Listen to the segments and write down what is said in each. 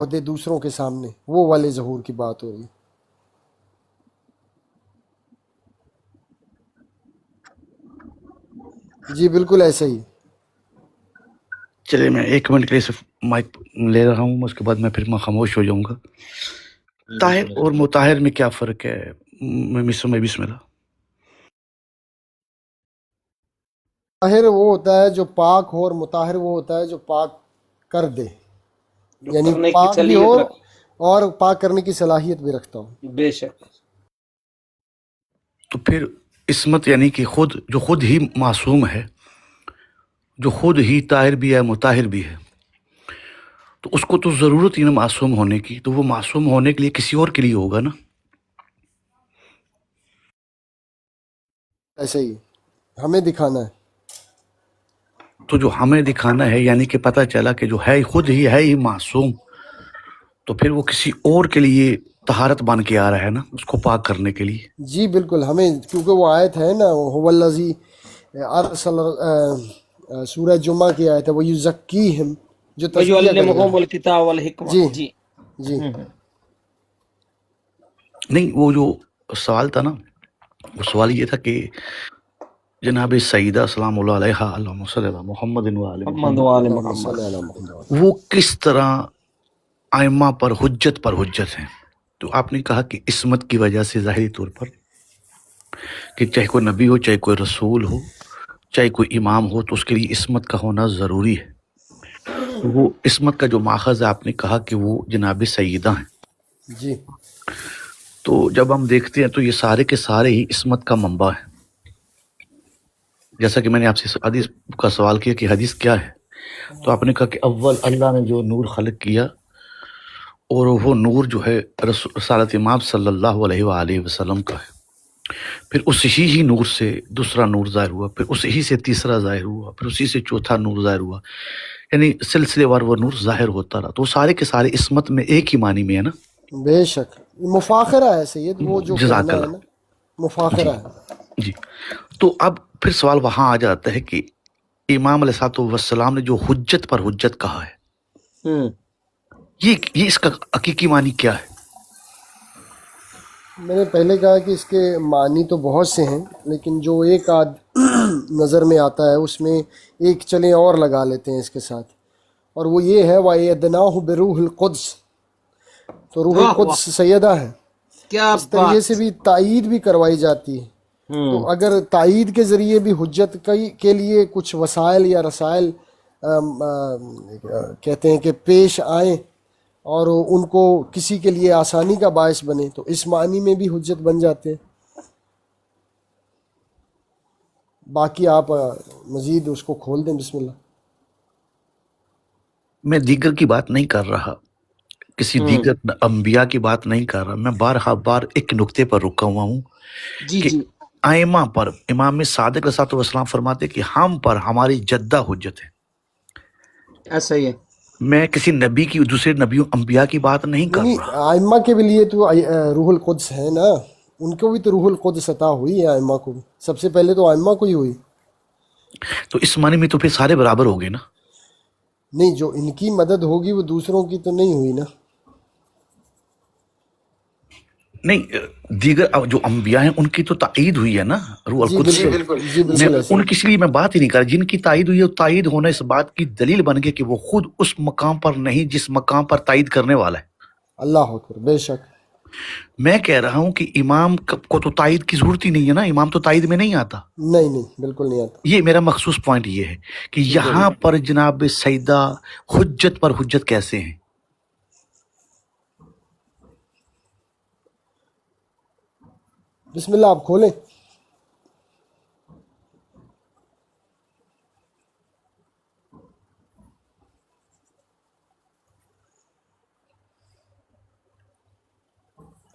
ہوتے دوسروں کے سامنے، وہ والے ظہور کی بات ہو رہی ہے۔ جی بالکل ایسا ہی۔ چلیے میں 1 منٹ کے لیے صرف مائک لے رہا ہوں، اس کے بعد میں پھر میں خاموش ہو جاؤں گا۔ طاہر اور مطہر میں کیا فرق ہے؟ بسم اللہ۔ طاہر وہ ہوتا ہے جو پاک ہو، اور مطہر وہ ہوتا ہے جو پاک کر دے، جو یعنی کرنے کی پاک بھی ہو صلاحیت رکھ، اور پاک کرنے کی صلاحیت بھی رکھتا ہو۔ بے شک۔ تو پھر عصمت یعنی کہ جو خود ہی معصوم ہے، جو خود ہی طاہر بھی ہے مطہر بھی ہے، تو اس کو تو ضرورت ہی نا معصوم ہونے کی، تو وہ معصوم ہونے کے لیے کسی اور کے لیے ہوگا نا۔ ایسے ہی ہمیں دکھانا ہے۔ تو جو ہمیں دکھانا ہے یعنی کہ پتہ چلا کہ جو ہے خود ہی ہے ہی معصوم، تو پھر وہ کسی اور کے لیے طہارت بن کے آ رہا ہے نا، اس کو پاک کرنے کے لیے۔ جی بالکل، ہمیں کیونکہ وہ آیت ہے نا، هو الذی ارسل، سورہ جمعہ کی آیت ہے، وہ یزکیہم، جو تزکیہ کرے گا۔ وَيُعَلِّمُهُمُ الْكِتَابَ وَالْحِکمہ۔ جی جی جی نہیں، وہ جو سوال تھا نا، وہ سوال یہ تھا کہ جناب سیدہ سلام اللہ علیہ، اللہم صلی علی محمد و آل محمد محمد، وآل اللہم محمد۔ صلی علی محمد۔ وہ کس طرح ائمہ پر حجت ہیں؟ تو آپ نے کہا کہ عصمت کی وجہ سے ظاہری طور پر، کہ چاہے کوئی نبی ہو، چاہے کوئی رسول ہو، چاہے کوئی امام ہو، تو اس کے لیے عصمت کا ہونا ضروری ہے۔ تو وہ عصمت کا جو ماخذ ہے، آپ نے کہا کہ وہ جناب سیدہ ہیں۔ جی تو جب ہم دیکھتے ہیں تو یہ سارے کے سارے ہی عصمت کا منبع ہے۔ جیسا کہ میں نے آپ سے حدیث کا سوال کیا کہ حدیث کیا ہے، تو آپ نے کہا کہ اول اللہ نے جو نور خلق کیا، اور وہ نور جو ہے رسالت امام صلی اللہ علیہ وآلہ وسلم کا ہے۔ پھر اسی ہی نور سے دوسرا نور ظاہر ہوا، پھر اسی ہی سے تیسرا ظاہر ہوا، پھر اسی سے چوتھا نور ظاہر ہوا، یعنی سلسلے وار وہ نور ظاہر ہوتا رہا۔ تو وہ سارے کے سارے عصمت میں ایک ہی معنی میں ہے نا۔ بے شک، مفاخرہ ہے سید، وہ جو جزاک کہنا ہے اللہ۔ نا، جی مفاخرہ ہے۔ جی۔ تو اب پھر سوال وہاں آ جاتا ہے کہ امام علیہ الصلوۃ والسلام نے جو حجت پر حجت کہا ہے، یہ اس کا حقیقی معنی کیا ہے؟ میں نے پہلے کہا کہ اس کے معنی تو بہت سے ہیں، لیکن جو ایک آدھ نظر میں آتا ہے اس میں ایک چلیں اور لگا لیتے ہیں اس کے ساتھ، اور وہ یہ ہے وَأَيَّدْنَاهُ بِرُوحِ الْقُدْسِ۔ تو روح واہ واہ، القدس سیدہ ہے، کیا اس طریقے سے بات۔ بھی تائید بھی کروائی جاتی ہے۔ تو اگر تائید کے ذریعے بھی حجت کے لیے کچھ وسائل یا رسائل کہتے ہیں کہ پیش آئیں اور ان کو کسی کے لیے آسانی کا باعث بنے، تو اس معنی میں بھی حجت بن جاتے ہیں۔ باقی آپ مزید اس کو کھول دیں، بسم اللہ۔ میں دیگر کی بات نہیں کر رہا، کسی دیگر انبیاء کی بات نہیں کر رہا، میں بار ایک نقطے پر رکا ہوا ہوں جی کہ جی، ائمہ پر امام صادق علیہ السلام فرماتے کہ ہم پر ہماری جدہ حجت ہے۔ ایسا ہی ہے۔ میں کسی نبی کی، دوسرے نبیوں انبیاء کی بات نہیں کر نہیں، رہا۔ ائمہ کے بھی لیے تو روح القدس ہے نا، ان کو بھی تو روح القدس عطا ہوئی ہے، ائمہ کو بھی سب سے پہلے تو ائمہ کو ہی ہوئی۔ تو اس معنی میں تو پھر سارے برابر ہو گئے نا۔ نہیں، جو ان کی مدد ہوگی وہ دوسروں کی تو نہیں ہوئی نا۔ نہیں، دیگر جو انبیاء ہیں ان کی تو تائید ہوئی ہے نا روح جی القدس سے۔ بالکل، جی میں بالکل ایسے ان ہی۔ کی، اس لیے میں بات ہی نہیں کر رہا، جن کی تائید ہوئی ہے، تائید ہونا اس بات کی دلیل بن گئی کہ وہ خود اس مقام پر نہیں جس مقام پر تائید کرنے والا ہے۔ اللہ اکبر، بے شک۔ میں کہہ رہا ہوں کہ امام کو تو تائید کی ضرورت ہی نہیں ہے نا، امام تو تائید میں نہیں آتا۔ نہیں نہیں، بالکل نہیں آتا۔ یہ میرا مخصوص پوائنٹ یہ ہے کہ ٹھیک ہے، یہاں پر جناب سیدہ حجت پر حجت کیسے ہیں؟ بسم اللہ، آپ کھولیں۔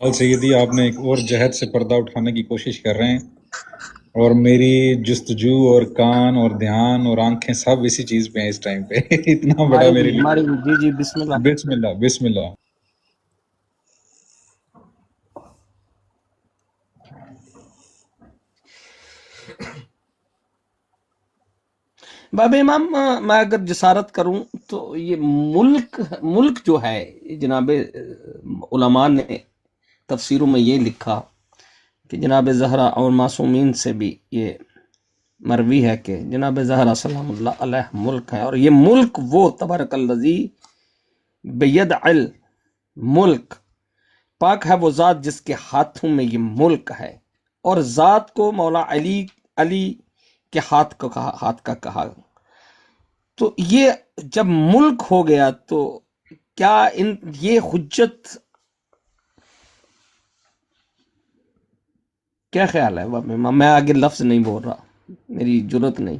سیدی، آپ نے ایک اور جہت سے پردہ اٹھانے کی کوشش کر رہے ہیں، اور میری جستجو اور کان اور دھیان اور آنکھیں سب اسی چیز پہ ہیں اس ٹائم پہ اتنا بڑا میرے لیے۔ ہماری جی جی، بسم اللہ۔ بسم اللہ، بسم اللہ۔ باب امام میں اگر جسارت کروں تو یہ ملک جو ہے جناب علماء نے تفسیروں میں یہ لکھا کہ جناب زہرا اور معصومین سے بھی یہ مروی ہے کہ جناب زہرا سلام اللہ علیہ ملک ہے، اور یہ ملک وہ تبارک الذی بید ملک، پاک ہے وہ ذات جس کے ہاتھوں میں یہ ملک ہے، اور ذات کو مولا علی کے ہاتھ کا کہا۔ تو یہ جب ملک ہو گیا تو کیا یہ حجت، کیا خیال ہے؟ میں آگے لفظ نہیں بول رہا، میری جرت نہیں۔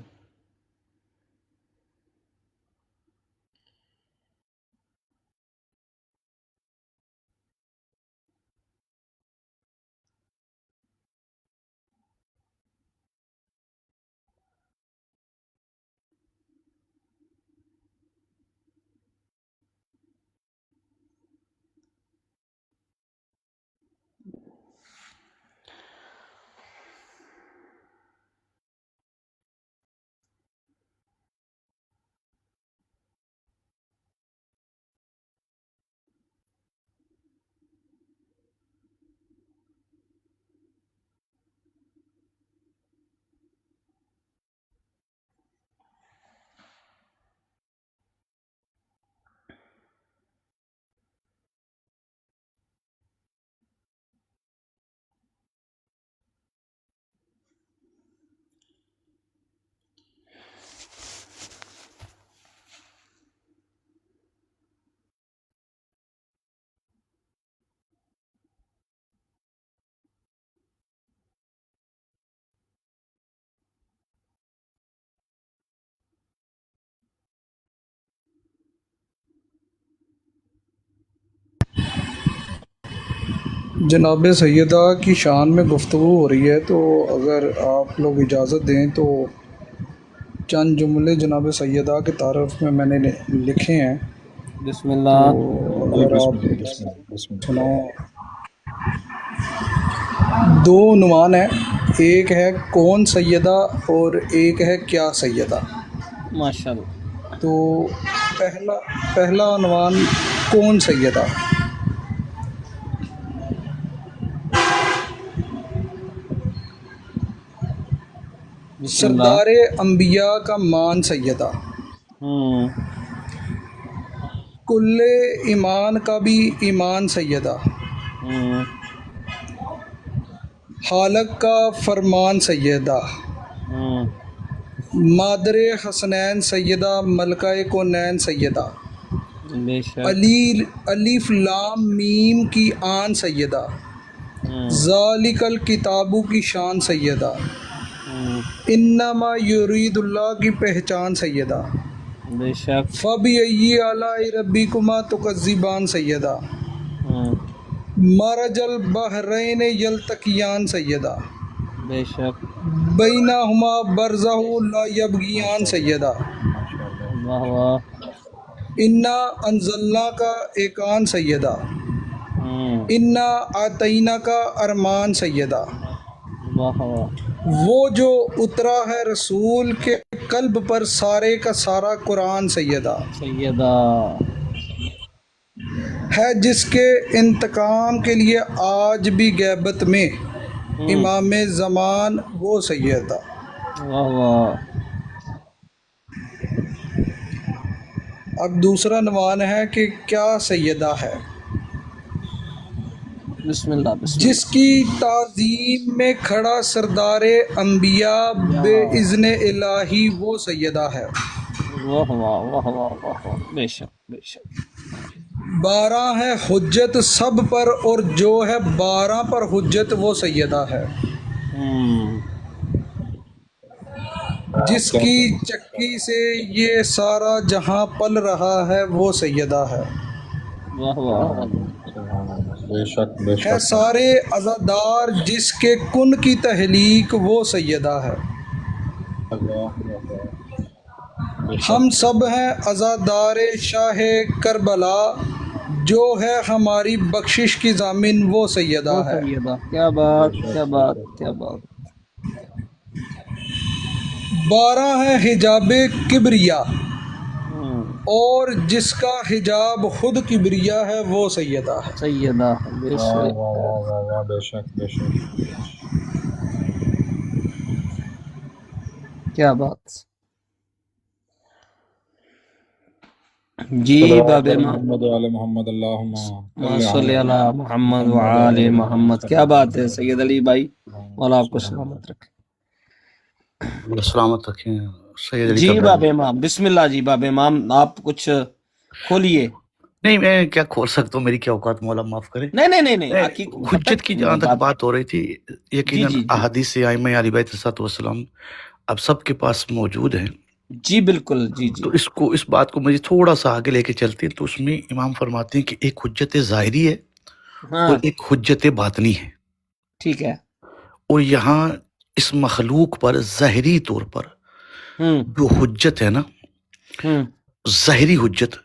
جناب سیدہ کی شان میں گفتگو ہو رہی ہے، تو اگر آپ لوگ اجازت دیں تو چند جملے جناب سیدہ کے تعارف میں نے لکھے ہیں، بسم اللہ۔ تو جی اگر بسم آپ اللہ بسم اللہ بسم اللہ۔ سنائیں۔ دو عنوان ہیں، ایک ہے کون سیدہ اور ایک ہے کیا سیدہ۔ ماشاءاللہ۔ تو پہلا عنوان کون سیدہ۔ بسم اللہ۔ سردار انبیاء کا مان سیدہ، کل ایمان کا بھی ایمان سیدہ، خالق کا فرمان سیدہ، مادر حسنین سیدہ، ملکہ کونین سیدہ، بے شک۔ الف لام میم کی آن سیدہ، ذالک الکتابو کی شان سیدہ، انما یرید اللہ کی پہچان سیدہ، بے شک۔ فبأی آلاء ربکما تکذبان سیدہ، مرج البحرین یلتقیان سیدہ، بے شک۔ بینہما برزخ لا یبغیان سیدہ، واہ واہ۔ انا انزلنا کا ایکان سیدہ، انا آتینا کا ارمان سیدہ، واہ واہ۔ وہ جو اترا ہے رسول کے قلب پر سارے کا سارا قرآن سیدہ، سیدہ ہے جس کے انتقام کے لیے آج بھی غیبت میں امام زمان وہ سیدہ۔ واہ واہ۔ اب دوسرا عنوان ہے کہ کیا سیدہ ہے۔ بسم اللہ بسم جس کی تعظیم میں کھڑا سردار انبیاء بے اذن الہی وہ سیدہ ہے۔ اللہ۔ واہ واہ واہ واہ واہ واہ۔ بے شک بے شک۔ 12 ہے حجت سب پر، اور جو ہے 12 پر حجت وہ سیدہ ہے۔ جس کی چکی سے یہ سارا جہاں پل رہا ہے وہ سیدہ ہے۔ واہ واہ۔ بے شک بے ہے شک۔ سارے عزادار جس کے کن کی تحلیق وہ سیدہ ہے۔ ہم سب ہیں عزادار شاہ کربلا، جو ہے ہماری بخشش کی ضامن وہ سیدہ ہے۔ سیدہ، کیا بات کیا بات کیا بات۔ 12 ہے حجاب کبریا، اور جس کا حجاب خود کبریا ہے وہ سیدہ ہے۔ سیدہ بے واہ شک واہ واہ واہ واہ، بے شک بے شک۔ کیا بات۔ جی صلوات باب علی امام، محمد وعلی محمد، اللہم ما صلی صلی علی علی محمد محمد وعلی وعلی محمد۔ کیا بات ہے سید علی بھائی، مولا آپ کو سلامت رکھے۔ اللہ سلامت رکھیں سید علی جی کا باب بیان۔ امام، بسم اللہ جی باب امام، آپ کچھ کھولیے۔ نہیں میں کیا کھول سکتا ہوں، میری کیا اوقات، مولا معاف کرے۔ نہیں نہیں نہیں نہیں، حقیق حجت کی جہاں تک بات ہو رہی تھی، جی یقیناً جی جی احادیث ائمہ اہل بیت علیہ السلام اب سب کے پاس موجود ہیں، جی بالکل، جی جی تو اس بات کو مجھے تھوڑا سا آگے لے کے چلتے ہیں، تو اس میں امام فرماتے ہیں کہ ایک حجت ظاہری ہے ہاں اور ایک حجت باطنی ہے، ٹھیک ہے۔ اور یہاں اس مخلوق پر ظاہری طور پر ہوں جو حجت ہے نا، ہوں ظاہری حجت،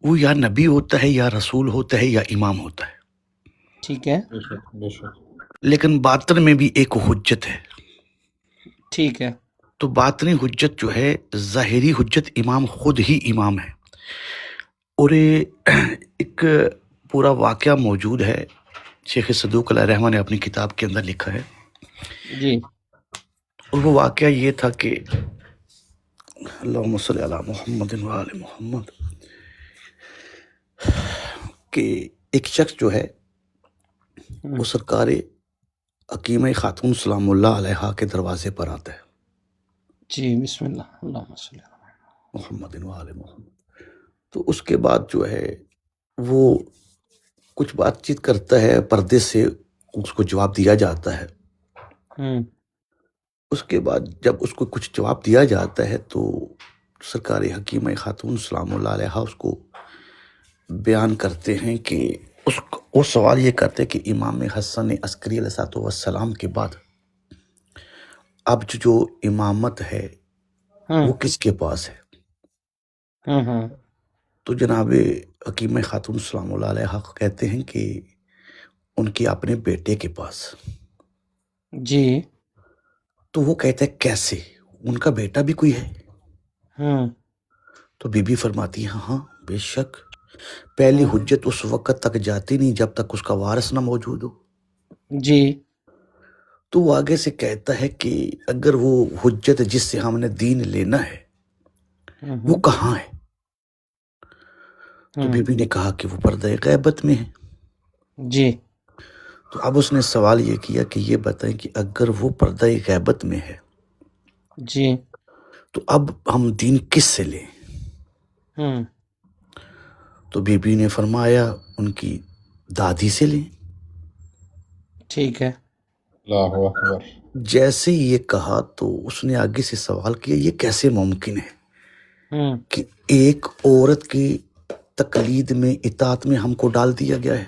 وہ یا نبی ہوتا ہے یا رسول ہوتا ہے یا امام ہوتا ہے، ٹھیک ہے بے شک بے شک۔ لیکن باطن میں بھی ایک حجت ہے۔ ٹھیک ہے۔ تو باطنی حجت جو ہے، ظاہری حجت امام خود ہی امام ہے، اور ایک پورا واقعہ موجود ہے، شیخ صدوق علیہ رحمہ نے اپنی کتاب کے اندر لکھا ہے، جی اور وہ واقعہ یہ تھا کہ اللہم صلی علی محمد وآل محمد، کہ ایک شخص جو ہے وہ سرکار حکیمہ خاتون سلام اللہ علیہا کے دروازے پر آتا ہے، جی بسم اللہ، اللہم صلی اللہ۔ محمد وآل محمد، تو اس کے بعد جو ہے وہ کچھ بات چیت کرتا ہے، پردے سے اس کو جواب دیا جاتا ہے۔ ہوں اس کے بعد جب اس کو کچھ جواب دیا جاتا ہے تو سرکار حکیمہ خاتون سلام اللہ علیہ اس کو بیان کرتے ہیں کہ وہ سوال یہ کرتے کہ امام حسن عسکری علیہ السلام کے بعد اب جو امامت ہے وہ کس کے پاس ہے؟ ہوں تو جناب حکیمہ خاتون سلام اللہ علیہ کہتے ہیں کہ ان کے اپنے بیٹے کے پاس۔ جی تو وہ کہتا ہے کیسے، ان کا بیٹا بھی کوئی ہے؟ ہوں تو بی بی فرماتی ہے ہاں بے شک، پہلی حجت اس وقت تک جاتی نہیں جب تک اس کا وارث نہ موجود ہو۔ جی تو وہ آگے سے کہتا ہے کہ اگر وہ حجت جس سے ہم نے دین لینا ہے وہ کہاں ہے؟ تو بی بی نے کہا کہ وہ پردہ غیبت میں ہے۔ جی تو اب اس نے سوال یہ کیا کہ یہ بتائیں کہ اگر وہ پردہ غیبت میں ہے جی تو اب ہم دین کس سے لیں؟ ہوں تو بی بی نے فرمایا ان کی دادی سے لیں۔ ٹھیک ہے۔ اللہ اکبر۔ جیسے یہ کہا تو اس نے آگے سے سوال کیا یہ کیسے ممکن ہے ہوں کہ ایک عورت کی تقلید میں، اطاعت میں ہم کو ڈال دیا گیا ہے؟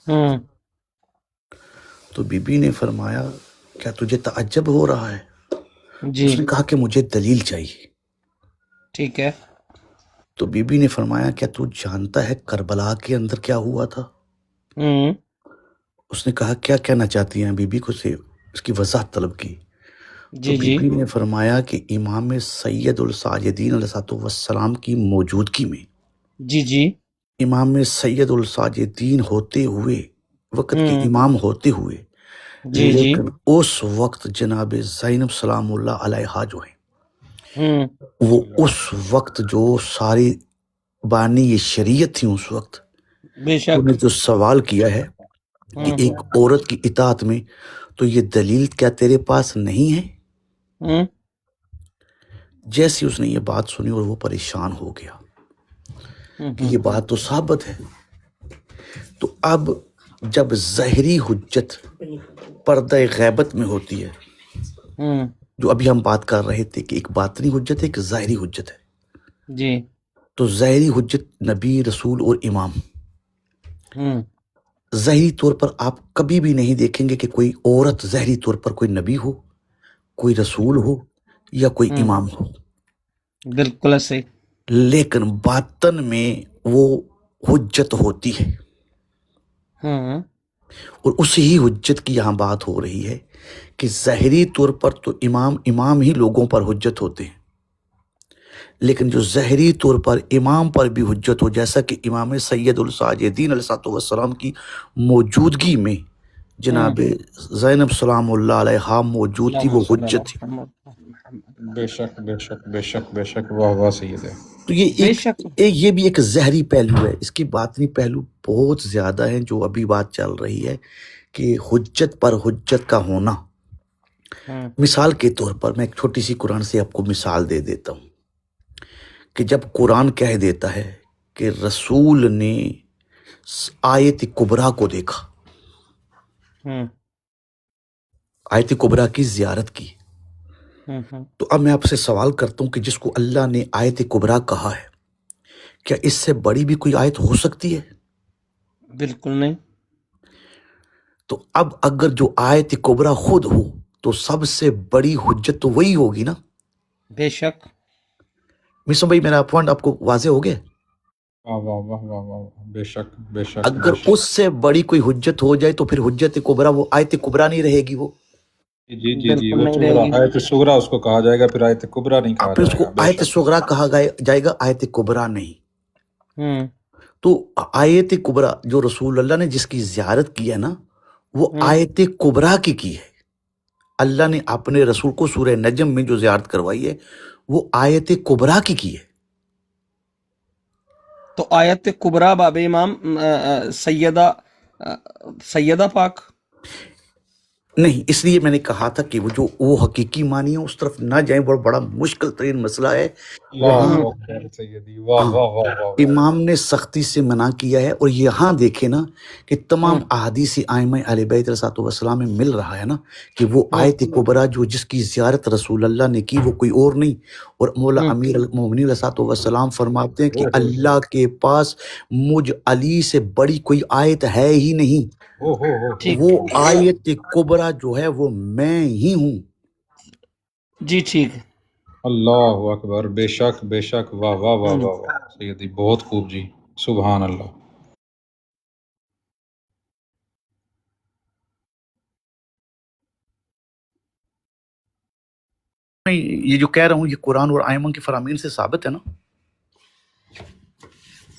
ہوں تو بی بی نے فرمایا کیا تجھے تعجب ہو رہا ہے؟ جی اس نے کہا کہ مجھے دلیل چاہیے۔ ٹھیک ہے۔ تو بی بی نے فرمایا کیا تو جانتا ہے کربلا کے اندر کیا ہوا تھا؟ ہوں اس نے کہا کیا کہنا چاہتی ہیں؟ بی بی کو سے اس کی وضاحت طلب کی۔ تو جی بی جی بی نے فرمایا کہ امام سید الساجدین علیہ السلام کی موجودگی میں، جی جی امام سید الساجدین ہوتے ہوئے، وقت کے امام ہوتے ہوئے، جی جی لیکن اس وقت جناب زینب سلام اللہ علیہا جو ہیں ہوں وہ اس وقت جو ساری بانی یہ شریعت تھی اس وقت، بے شک انہیں جو سوال کیا ہے کہ ایک عورت کی اطاعت میں، تو یہ دلیل کیا تیرے پاس نہیں ہے؟ ہوں جیسے اس نے یہ بات سنی اور وہ پریشان ہو گیا کہ یہ بات تو ثابت ہے۔ تو اب جب ظاہری حجت پردہ غیبت میں ہوتی ہے، ہوں جو ابھی ہم بات کر رہے تھے کہ ایک باطنی حجت ہے ایک ظاہری حجت ہے، جی تو ظاہری حجت نبی، رسول اور امام، ہوں ظاہری طور پر آپ کبھی بھی نہیں دیکھیں گے کہ کوئی عورت ظاہری طور پر کوئی نبی ہو، کوئی رسول ہو یا کوئی امام ہو، بالکل صحیح۔ لیکن باطن میں وہ حجت ہوتی ہے۔ ہوں اور اسی ہی حجت کی یہاں بات ہو رہی ہے کہ ظاہری طور پر تو امام ہی لوگوں پر حجت ہوتے ہیں، لیکن جو ظاہری طور پر امام پر بھی حجت ہو، جیسا کہ امام سید الساجدین علیہ السلام کی موجودگی میں جناب زینب سلام اللہ علیہا موجود تھی، اللہم وہ صلی علی حجت تھی۔ محمد محمد۔ بے شک بے شک بے شک بے شک، واہ واہ سید ہے۔ تو یہ بے ایک شک یہ بھی ایک ظاہری پہلو ہے، اس کی باطنی پہلو بہت زیادہ ہیں جو ابھی بات چل رہی ہے کہ حجت پر حجت کا ہونا۔ مثال کے طور پر میں ایک چھوٹی سی قرآن سے آپ کو مثال دے دیتا ہوں کہ جب قرآن کہہ دیتا ہے کہ رسول نے آیت کبریٰ کو دیکھا، آیت کبریٰ کی زیارت کی، تو اب میں آپ سے سوال کرتا ہوں کہ جس کو اللہ نے آیت کبریٰ کہا ہے، کیا اس سے بڑی بھی کوئی آیت ہو سکتی ہے؟ بالکل نہیں۔ تو اب اگر جو آیت کبریٰ خود ہو تو سب سے بڑی حجت تو وہی ہوگی نا۔ بے شک مسلم بھائی میرا پوائنٹ آپ کو واضح ہو گیا؟ واہ واہ واہ واہ واہ واہ، بے شک بے شک اگر بے شک۔ اس سے بڑی کوئی حجت ہو جائے تو پھر حجت کبریٰ وہ آیت کبریٰ نہیں رہے گی، وہ جی جی جی، بالکل وہ نہیں رہے صغریٰ، گی۔ آیت صغریٰ اس کو کہا جائے گا، پھر آیت کبریٰ نہیں کہا پھر اس جائے کو گا، بے آیت شک۔ صغریٰ کہا جائے گا، آیت کبریٰ نہیں۔ تو آیت کبریٰ جو رسول اللہ نے جس کی زیارت کی ہے نا، وہ آیت کبریٰ کی ہے۔ اللہ نے اپنے رسول کو سورہ نجم میں جو زیارت کروائی ہے وہ آیت کبریٰ کی ہے۔ تو آیت کبریٰ باب امام سیدہ پاک نہیں، اس لیے میں نے کہا تھا کہ وہ حقیقی معنی ہے اس طرف نہ جائیں، بڑا مشکل ترین مسئلہ ہے۔ اللہ وہاں اکبر سیدی، واہ واہ واہ واہ واہ۔ امام نے سختی سے منع کیا ہے، اور یہاں دیکھیں نا کہ تمام احادیث ائمہ اہل بیت علیہ السلام میں مل رہا ہے نا کہ وہ آیت کبریٰ جو جس کی زیارت رسول اللہ نے کی وہ کوئی اور نہیں، اور مولا امیر المومنین علیہ السلام فرماتے ہیں کہ اللہ کے پاس مجھ علی سے بڑی کوئی آیت ہے ہی نہیں، وہ آیت کبریٰ جو ہے وہ میں ہی ہوں۔ جی ٹھیک ہے۔ اللہ اکبر، بے شک بے شک، واہ واہ واہ واہ واہ سیدی، بہت خوب جی، سبحان اللہ۔ میں یہ جو کہہ رہا ہوں یہ قرآن اور ائمہ کی فرامین سے ثابت ہے نا۔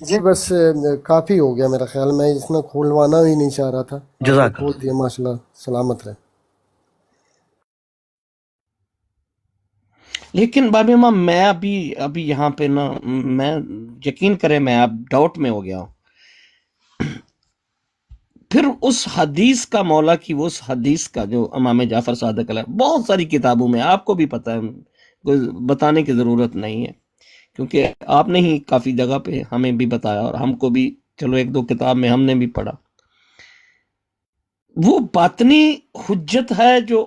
جی بس کافی ہو گیا میرا خیال، میں اتنا کھولوانا ہی نہیں چاہ رہا تھا، آپ نے جزاک کھول دیا، ماشاءاللہ، سلامت رہے۔ لیکن باب امام میں ابھی یہاں پہ نا، میں یقین کریں میں اب ڈاؤٹ میں ہو گیا ہوں۔ پھر اس حدیث کا مولا کی، وہ اس حدیث کا جو امام جعفر صادق علیہ بہت ساری کتابوں میں، آپ کو بھی پتہ ہے، کوئی بتانے کی ضرورت نہیں ہے، کیونکہ آپ نے ہی کافی جگہ پہ ہمیں بھی بتایا، اور ہم کو بھی چلو ایک دو کتاب میں ہم نے بھی پڑھا۔ وہ باطنی حجت ہے جو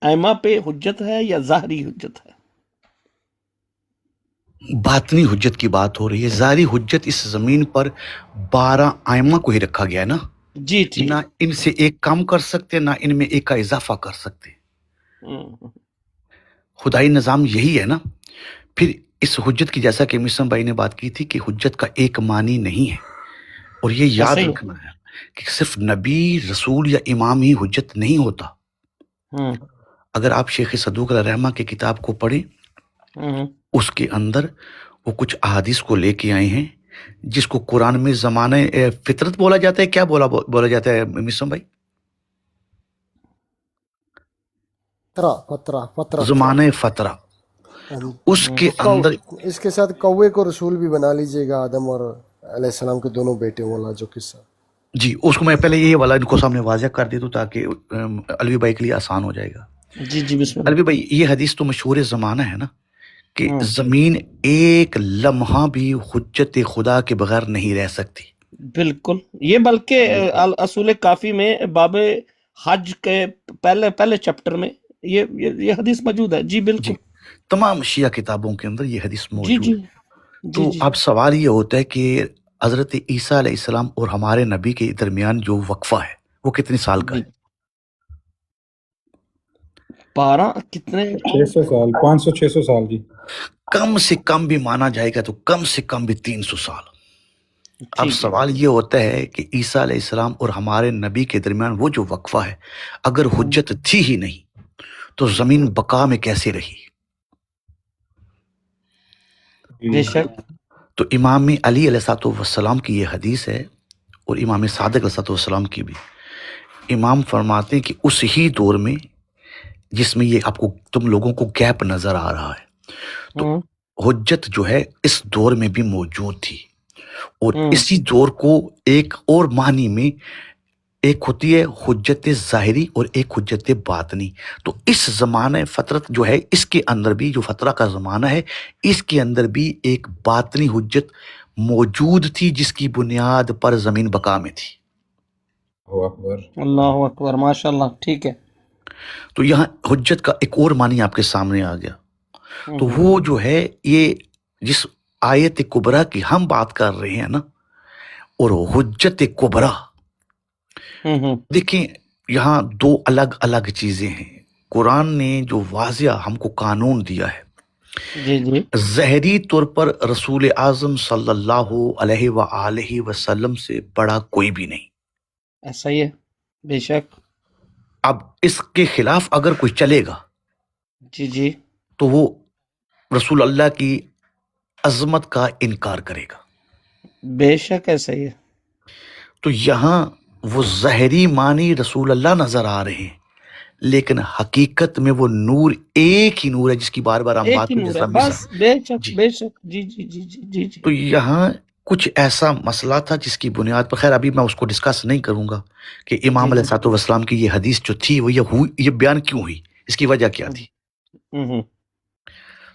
ائمہ پہ حجت ہے، یا ظاہری حجت ہے؟ باطنی حجت کی بات ہو رہی ہے، ظاہری حجت اس زمین پر 12 ائمہ کو ہی رکھا گیا ہے نا، جی ٹھیک۔ نہ ان سے ایک کم کر سکتے نہ ان میں ایک کا اضافہ کر سکتے، خدائی نظام یہی ہے نا۔ پھر اس حجت کی جیسا کہ مسلم بھائی نے بات کی تھی کہ حجت کا ایک معنی نہیں ہے، اور یہ یاد صحیح۔ رکھنا ہے کہ صرف نبی، رسول یا امام ہی حجت نہیں ہوتا۔ اگر آپ شیخ صدوق علیہ رحمہ کی کتاب کو پڑھیں، اس کے اندر وہ کچھ احادیث کو لے کے آئے ہیں جس کو قرآن میں زمانہ فطرت بولا جاتا ہے، کیا بولا جاتا ہے مسلم بھائی؟ فترہ زمانہ فترہ۔ اس کے اندر اس کے ساتھ کوے کو رسول بھی بنا لیجئے گا، آدم اور علیہ السلام کے دونوں بیٹے والا جو قصہ۔ جی، اس کو میں پہلے یہ والا ان کو سامنے واضح کر دیتا ہوں تاکہ الوی بھائی کے لیے آسان ہو جائے گا۔ جی جی بسم اللہ۔ الوی بھائی، یہ حدیث تو مشہور زمانہ ہے نا کہ زمین ایک لمحہ بھی حجت خدا کے بغیر نہیں رہ سکتی۔ بالکل، یہ بلکہ اصول کافی میں باب حج کے پہلے چیپٹر میں یہ حدیث موجود ہے۔ جی بالکل، تمام شیعہ کتابوں کے اندر یہ حدیث جی موجود جی ہے۔ تو جی اب سوال یہ ہوتا ہے کہ حضرت عیسیٰ علیہ السلام اور ہمارے نبی کے درمیان جو وقفہ ہے وہ کتنے سال کا ہے؟ 12 کتنے؟ 600 سال، 500-600 سال جی۔ کم سے کم بھی مانا جائے گا تو کم سے کم بھی 300 سال۔ اب ٹھیک ہے سوال یہ ہوتا ہے کہ عیسیٰ علیہ السلام اور ہمارے نبی کے درمیان وہ جو وقفہ ہے، اگر حجت تھی ہی نہیں تو زمین بقا میں کیسے رہی؟ بے شک تو امام علی علیہ السلام کی یہ حدیث ہے، اور امام صادق علیہ السلام کی بھی. امام فرماتے ہیں کہ اس ہی دور میں جس میں یہ آپ کو تم لوگوں کو گیپ نظر آ رہا ہے، تو ہوں حجت جو ہے اس دور میں بھی موجود تھی، اور ہوں اسی دور کو ایک اور معنی میں ایک ہوتی ہے حجت ظاہری اور ایک حجت باطنی. تو اس زمانہ فترت جو ہے، اس کے اندر بھی جو فترہ کا زمانہ ہے، اس کے اندر بھی ایک باطنی حجت موجود تھی جس کی بنیاد پر زمین بقا میں تھی. اللہ اکبر. اللہ اکبر، ماشاء اللہ. ٹھیک ہے. تو یہاں حجت کا ایک اور معنی آپ کے سامنے آ گیا. تو ہوں وہ جو ہے یہ جس آیت کبرا کی ہم بات کر رہے ہیں نا، اور حجت کبرا، ہوں دیکھیں یہاں دو الگ الگ چیزیں ہیں. قرآن نے جو واضح ہم کو قانون دیا ہے، جی جی ظاہری طور پر رسول اعظم صلی اللہ علیہ وآلہ وسلم سے بڑا کوئی بھی نہیں. ایسا ہی ہے. بے شک. اب اس کے خلاف اگر کوئی چلے گا جی جی تو وہ رسول اللہ کی عظمت کا انکار کرے گا. بے شک ایسا ہی ہے. تو یہاں وہ ظاہری معنی رسول اللہ نظر آ رہے ہیں، لیکن حقیقت میں وہ نور ایک ہی نور ہے جس کی بار بار ہم ایک بات ہی کریں، نور جس ہے طرح بس. بے شک جی. بے شک. جی جی جی جی جی جی. تو یہاں کچھ ایسا مسئلہ تھا جس کی بنیاد پر، خیر ابھی میں اس کو ڈسکس نہیں کروں گا کہ جی امام جی. علیہ السلام کی یہ حدیث جو تھی وہ یہ بیان کیوں ہوئی، اس کی وجہ کیا تھی. ہوں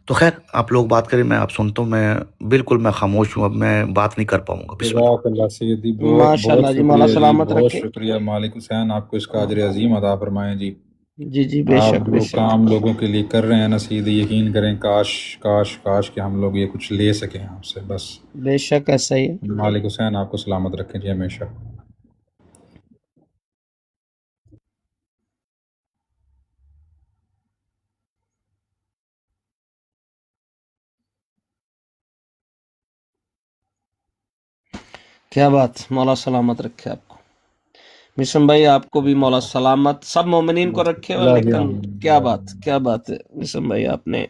تو خیر آپ لوگ بات کریں، میں آپ سنتا ہوں. میں بالکل میں خاموش ہوں، اب میں بات نہیں کر پاؤں گا. بسم اللہ. جزاک اللہ سیدی. بہت ماشاء بہت اللہ جی. مولا شکریہ جی، سلامت بہت رکھے. شکریہ. مالک حسین آپ کو اس کا اجر عظیم عطا فرمائیں جی. جی جی بے آپ شک بے جو شک. کام لوگوں کے لیے کر رہے ہیں نا سیدی، یقین کریں کاش کاش کاش کہ ہم لوگ یہ کچھ لے سکیں آپ سے. بس بے شک ایسا ہی ہے. مالک حسین آپ کو سلامت رکھیں جی ہمیشہ. کیا بات. مولا سلامت رکھے آپ کو. مشن بھائی آپ کو بھی مولا سلامت، سب مومنین کو رکھے. اللہ جی لیکن آمین. کیا بات کیا بات ہے مشن بھائی، آپ نے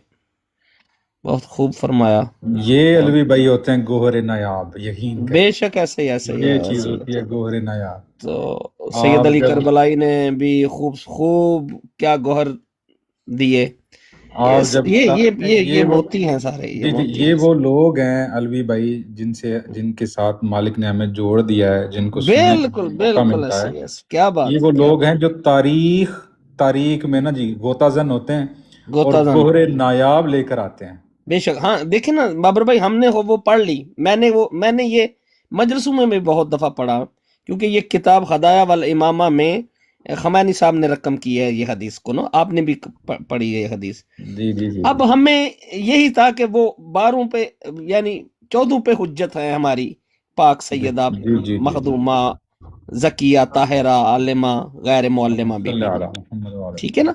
بہت خوب فرمایا. یہ علوی بھائی ہوتے ہیں گوہر نایاب، یقین کریں بے شک ایسا ہی ایسا ہی ہے. یہ ایسا چیز ہی ہوتی ہے ہے. گوہر نایاب. تو سید آپ علی جب کربلائی نے بھی خوب کیا گوہر دیے. آپ جب یہ وہ موتی ہیں سارے. یہ جی جی موتی یہ ہیں. وہ لوگ ہیں علوی بھائی جن کے ساتھ مالک نے ہمیں جوڑ دیا ہے، جن کو سننے کا بالکل موقع بالکل ملتا ایسا ہے. ہی ایسا. کیا بات یہ وہ کیا لوگ بات. ہیں جو تاریخ میں نا جی غوطہ زن ہوتے ہیں اور گوتا زن. گوہر نایاب لے کر آتے ہیں. بے شک. ہاں دیکھیں نا بابر بھائی، ہم نے وہ پڑھ لی. میں نے یہ مجلسوں میں بھی بہت دفعہ پڑھا، کیونکہ یہ کتاب خدایا والامامہ میں خمینی صاحب نے رقم کی ہے یہ حدیث کو نا. آپ نے بھی پڑھی ہے یہ حدیث. جی جی جی اب ہمیں یہی تھا کہ وہ 12 پہ یعنی 14 پہ حجت ہے ہماری. پاک جی سیدہ جی جی جی مخدومہ زکیہ طاہرہ عالمہ غیر معلمہ بی صلی بی. علی محمد وعلی. ٹھیک ہے نا.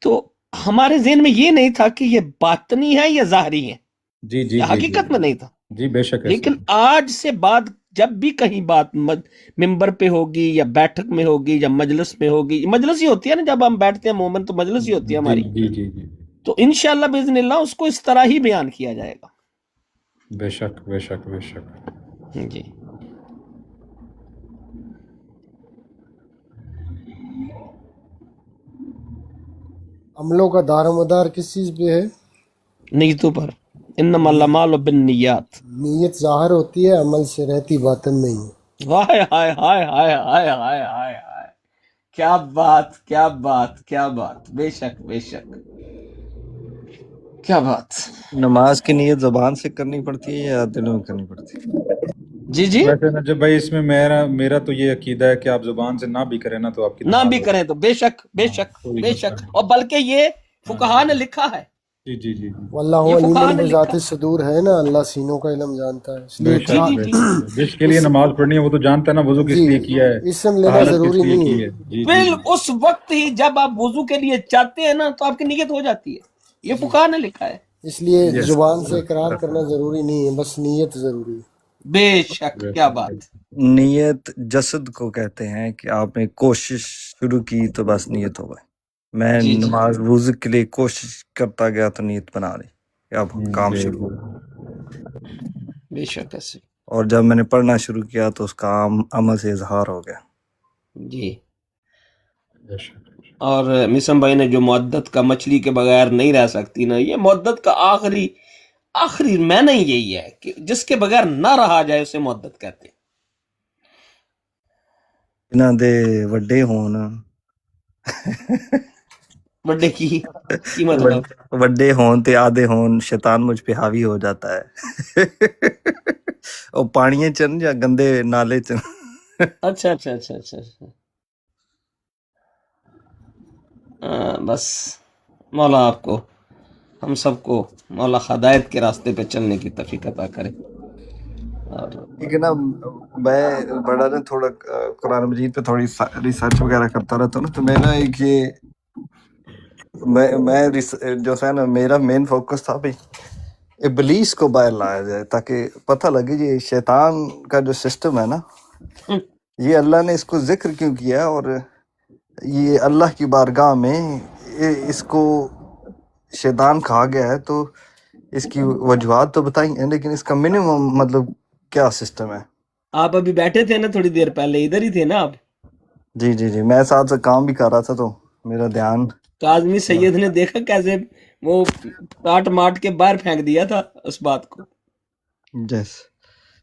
تو ہمارے ذہن میں یہ نہیں تھا کہ یہ باطنی ہے یا ظاہری ہے. جی جی یہ جی حقیقت میں نہیں تھا. جی بے شک ایسے. لیکن آج سے بعد جب بھی کہیں بات ممبر پہ ہوگی یا بیٹھک میں ہوگی یا مجلس میں ہوگی، مجلس ہی ہوتی ہے نا جب ہم بیٹھتے ہیں مومن، تو مجلس ہی ہوتی ہے جی ہماری. جی جی جی تو انشاءاللہ باذن اللہ اس کو اس طرح ہی بیان کیا جائے گا. بے شک بے شک بے شک. جی. عملوں کا دار و مدار کس چیز پہ ہے؟ نیتوں پر. انما الاعمال بالنیات. نیت ظاہر ہوتی ہے، عمل سے رہتی باطن نہیں. ہائے ہائے ہائے ہائے ہائے ہائے ہائے ہائے. کیا بات کیا بات کیا بات. بے شک بے شک. کیا بات. نماز کی نیت زبان سے کرنی پڑتی ہے یا دلوں میں کرنی پڑتی ہے؟ جی جی. ویسے نجب بھائی اس میں میرا تو یہ عقیدہ ہے کہ آپ زبان سے نہ بھی کریں نا تو آپ کی نہ نماز بھی ہو کریں تو بے شک بے ہاں شک کوئی بے مسئلہ شک. نہیں. اور بلکہ یہ فقہا نے لکھا ہے. جی جی جی واللہ یہ علیم فقہا نے لکھا بذات الصدور ہے نا، اللہ سینوں کا علم جانتا ہے. اس بے لیے جی شک جی بے جی شک. جس کے لیے اس نماز پڑھنی ہے وہ تو جانتا ہے نا وضو کس جی لیے کیا ہے، اسم لینا طہارت کس ضروری لیے نہیں کی ہے. ہے. جی جی جی اس وقت ہی جب آپ وضو کے لیے چاہتے ہیں نا تو آپ کی نیت ہو جاتی ہے. یہ جی فقہا نے لکھا ہے. اس لیے Yes. زبان سے اقرار کرنا ضروری نہیں ہے، بس نیت ضروری ہے. بے شک، کیا بات. نیت جسد کو کہتے ہیں کہ آپ نے کوشش شروع کی تو بس نیت ہو گئی. میں جی جی نماز وضو کے لیے کوشش کرتا گیا تو نیت بنا لی کہ اب کام شروع ہو. بے شک ایسے. اور جب میں نے پڑھنا شروع کیا تو اس کا عمل سے اظہار ہو گیا. جی. اور مسم بھائی نے جو مدت کا مچھلی کے بغیر نہیں رہ سکتی نا، یہ مدت کا آخری معنی یہی ہے کہ جس کے بغیر نہ رہا جائے اسے مدت کہتے ہیں. انہاں دے وڈے ہون بڑے کی مطلب. وڈے ہون تے آدھے ہون، شیطان مجھ پہ حاوی ہو جاتا ہے. او پانیے چن یا گندے نالے چن. اچھا اچھا اچھا اچھا اچھا. بس مولا آپ کو، ہم سب کو مولا ہدایت کے راستے پہ چلنے کی توفیق عطا کرے. اور ٹھیک ہے نا. میں بڑا نا تھوڑا قرآن مجید پہ تھوڑی ریسرچ وغیرہ کرتا رہتا ہوں نا، تو میں نا ایک یہ میں جو ہے نا میرا مین فوکس تھا بھائی ابلیس کو باہر لایا جائے تاکہ پتہ لگے یہ شیطان کا جو سسٹم ہے نا، یہ اللہ نے اس کو ذکر کیوں کیا، اور یہ اللہ کی بارگاہ میں اس کو شیطان کہا گیا ہے، تو اس کی وجوہات تو بتائیں ہیں، لیکن اس کا منیمم مطلب کیا سسٹم ہے. آپ ابھی بیٹھے تھے نا تھوڑی دیر پہلے، ادھر ہی تھے نا آپ؟ جی جی جی، میں ساتھ سے کام بھی کر رہا تھا تو میرا دھیان. کاظمی سید نے دیکھا کیسے وہ کاٹ ماٹ کے باہر پھینک دیا تھا اس بات کو. جیس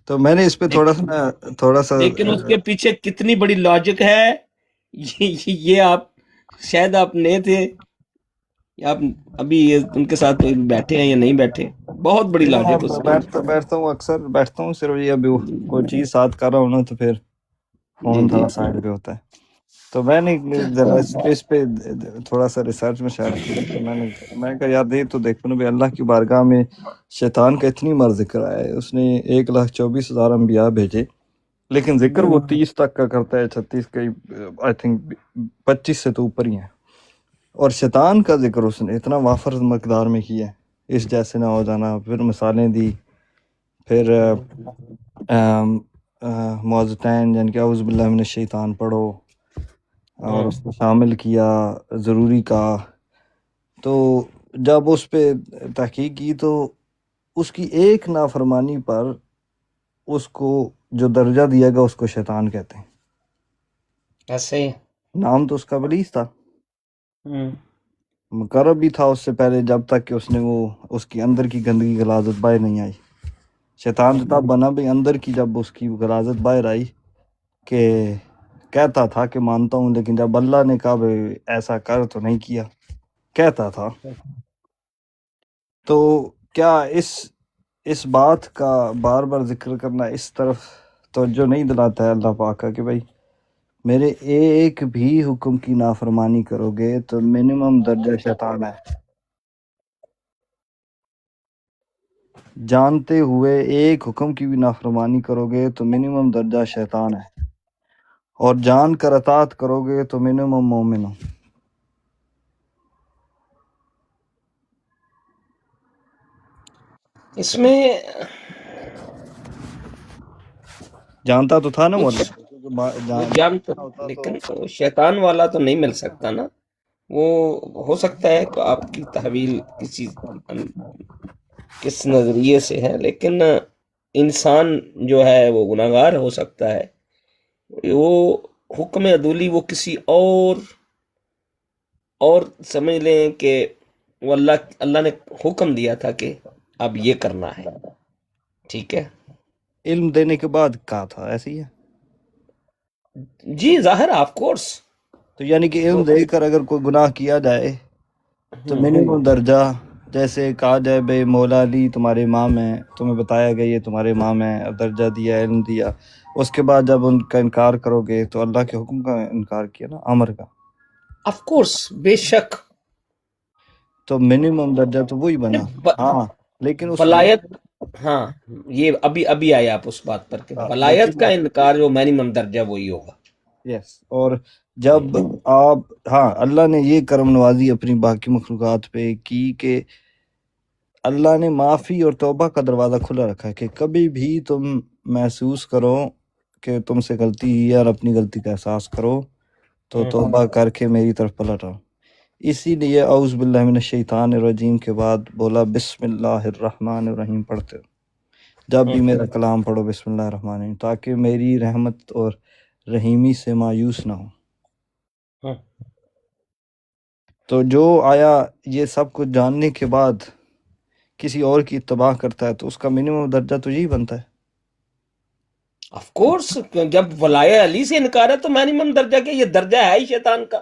تو میں نے اس پہ تھوڑا سا لیکن اس کے پیچھے کتنی بڑی لاجک ہے، یہ آپ شاید آپ نئے تھے یا آپ ابھی ان کے ساتھ بیٹھے ہیں یا نہیں بیٹھے، بہت بڑی لاجک اس میں. بیٹھتا ہوں، اکثر بیٹھتا ہوں، صرف یہ ابھی کوئی چیز ساتھ کر رہا ہوں نا تو پھر فون تھوڑا سائڈ پہ ہوتا ہے. تو میں نے ذرا اس پہ تھوڑا سا ریسرچ میں شیئر کیا، تو میں کہا یار یہ تو دیکھو نا بھی اللہ کی بارگاہ میں شیطان کا اتنی مر ذکر آیا ہے. اس نے 1,24,000 انبیاء بھیجے، لیکن ذکر وہ 30 تک کا کرتا ہے، 36 کا آئی تھنک 25 سے تو اوپر ہی ہیں. اور شیطان کا ذکر اس نے اتنا وافر مقدار میں کیا ہے، اس جیسے نہ ہو جانا، پھر مثالیں دی، پھر معوذتین یعنی کہ اعوذ باللہ من الشیطان پڑھو، اور اس کو شامل کیا ضروری کا. تو جب اس پہ تحقیق کی تو اس کی ایک نافرمانی پر اس کو جو درجہ دیا گیا اس کو شیطان کہتے ہیں. ایسے ہی نام تو اس کا ابلیس تھا، مقرب بھی تھا اس سے پہلے، جب تک کہ اس نے وہ اس کی اندر کی گندگی غلاظت باہر نہیں آئی. شیطان تب بنا بھی اندر کی، جب اس کی غلاظت باہر آئی کہ کہتا تھا کہ مانتا ہوں، لیکن جب اللہ نے کہا بھئی ایسا کر تو نہیں کیا، کہتا تھا. تو کیا اس بات کا بار بار ذکر کرنا اس طرف توجہ نہیں دلاتا ہے اللہ پاک کا کہ بھائی میرے ایک بھی حکم کی نافرمانی کرو گے تو منیمم درجہ شیطان ہے. جانتے ہوئے ایک حکم کی بھی نافرمانی کرو گے تو منیمم درجہ شیطان ہے، اور جان کر اطاعت کرو گے تو منیمم مومن ہو. اس میں جانتا تو تھا نا وہ مولانا، جانتا، لیکن وہ شیطان والا تو نہیں مل سکتا نا. وہ ہو سکتا ہے کہ آپ کی تحویل کس نظریے سے ہے، لیکن انسان جو ہے وہ گناہگار ہو سکتا ہے. وہ حکم عدولی وہ کسی اور سمجھ لیں کہ وہ اللہ نے حکم دیا تھا کہ اب یہ کرنا ہے، ٹھیک ہے. علم دینے کے بعد کہا تھا، ایسے ہی ہے. جی ظاہر آف کورس. تو یعنی کہ علم دے کر اگر کوئی گناہ کیا جائے تو منیمم درجہ، جیسے کہا جائے بھائی مولا علی تمہارے امام ہیں، تمہیں بتایا گیا یہ تمہارے امام ہیں، درجہ دیا، علم دیا، اس کے بعد جب ان کا انکار کرو گے تو اللہ کے حکم کا انکار کیا نا، امر کا. آف کورس، بے شک. تو منیمم درجہ تو وہی بنا. ہاں لیکن اس ولایت، ہاں یہ ابھی آیا آپ اس بات پر کہ ولایت کا انکار جو منیمم درجہ وہی ہوگا. یس. اور جب آپ، ہاں اللہ نے یہ کرم نوازی اپنی باقی مخلوقات پہ کی کہ اللہ نے معافی اور توبہ کا دروازہ کھلا رکھا ہے کہ کبھی بھی تم محسوس کرو کہ تم سے غلطی ہوئی ہے اور اپنی غلطی کا احساس کرو تو توبہ کر کے میری طرف پلٹ آؤ۔ اسی لیے اعوذ باللہ من الشیطان الرجیم کے بعد بولا بسم اللہ الرحمن الرحیم پڑھتے ہو، جب بھی میرا کلام پڑھو بسم اللہ الرحمن الرحیم، تاکہ میری رحمت اور رحیمی سے مایوس نہ ہو۔ تو جو آیا یہ سب کچھ جاننے کے بعد کسی اور کی اتباع کرتا ہے تو اس کا منیمم درجہ تو یہی بنتا ہے۔ آف کورس جب ولایہ علی سے انکار ہے تو مینیمم درجہ کیا، یہ درجہ ہے ہی شیطان کا۔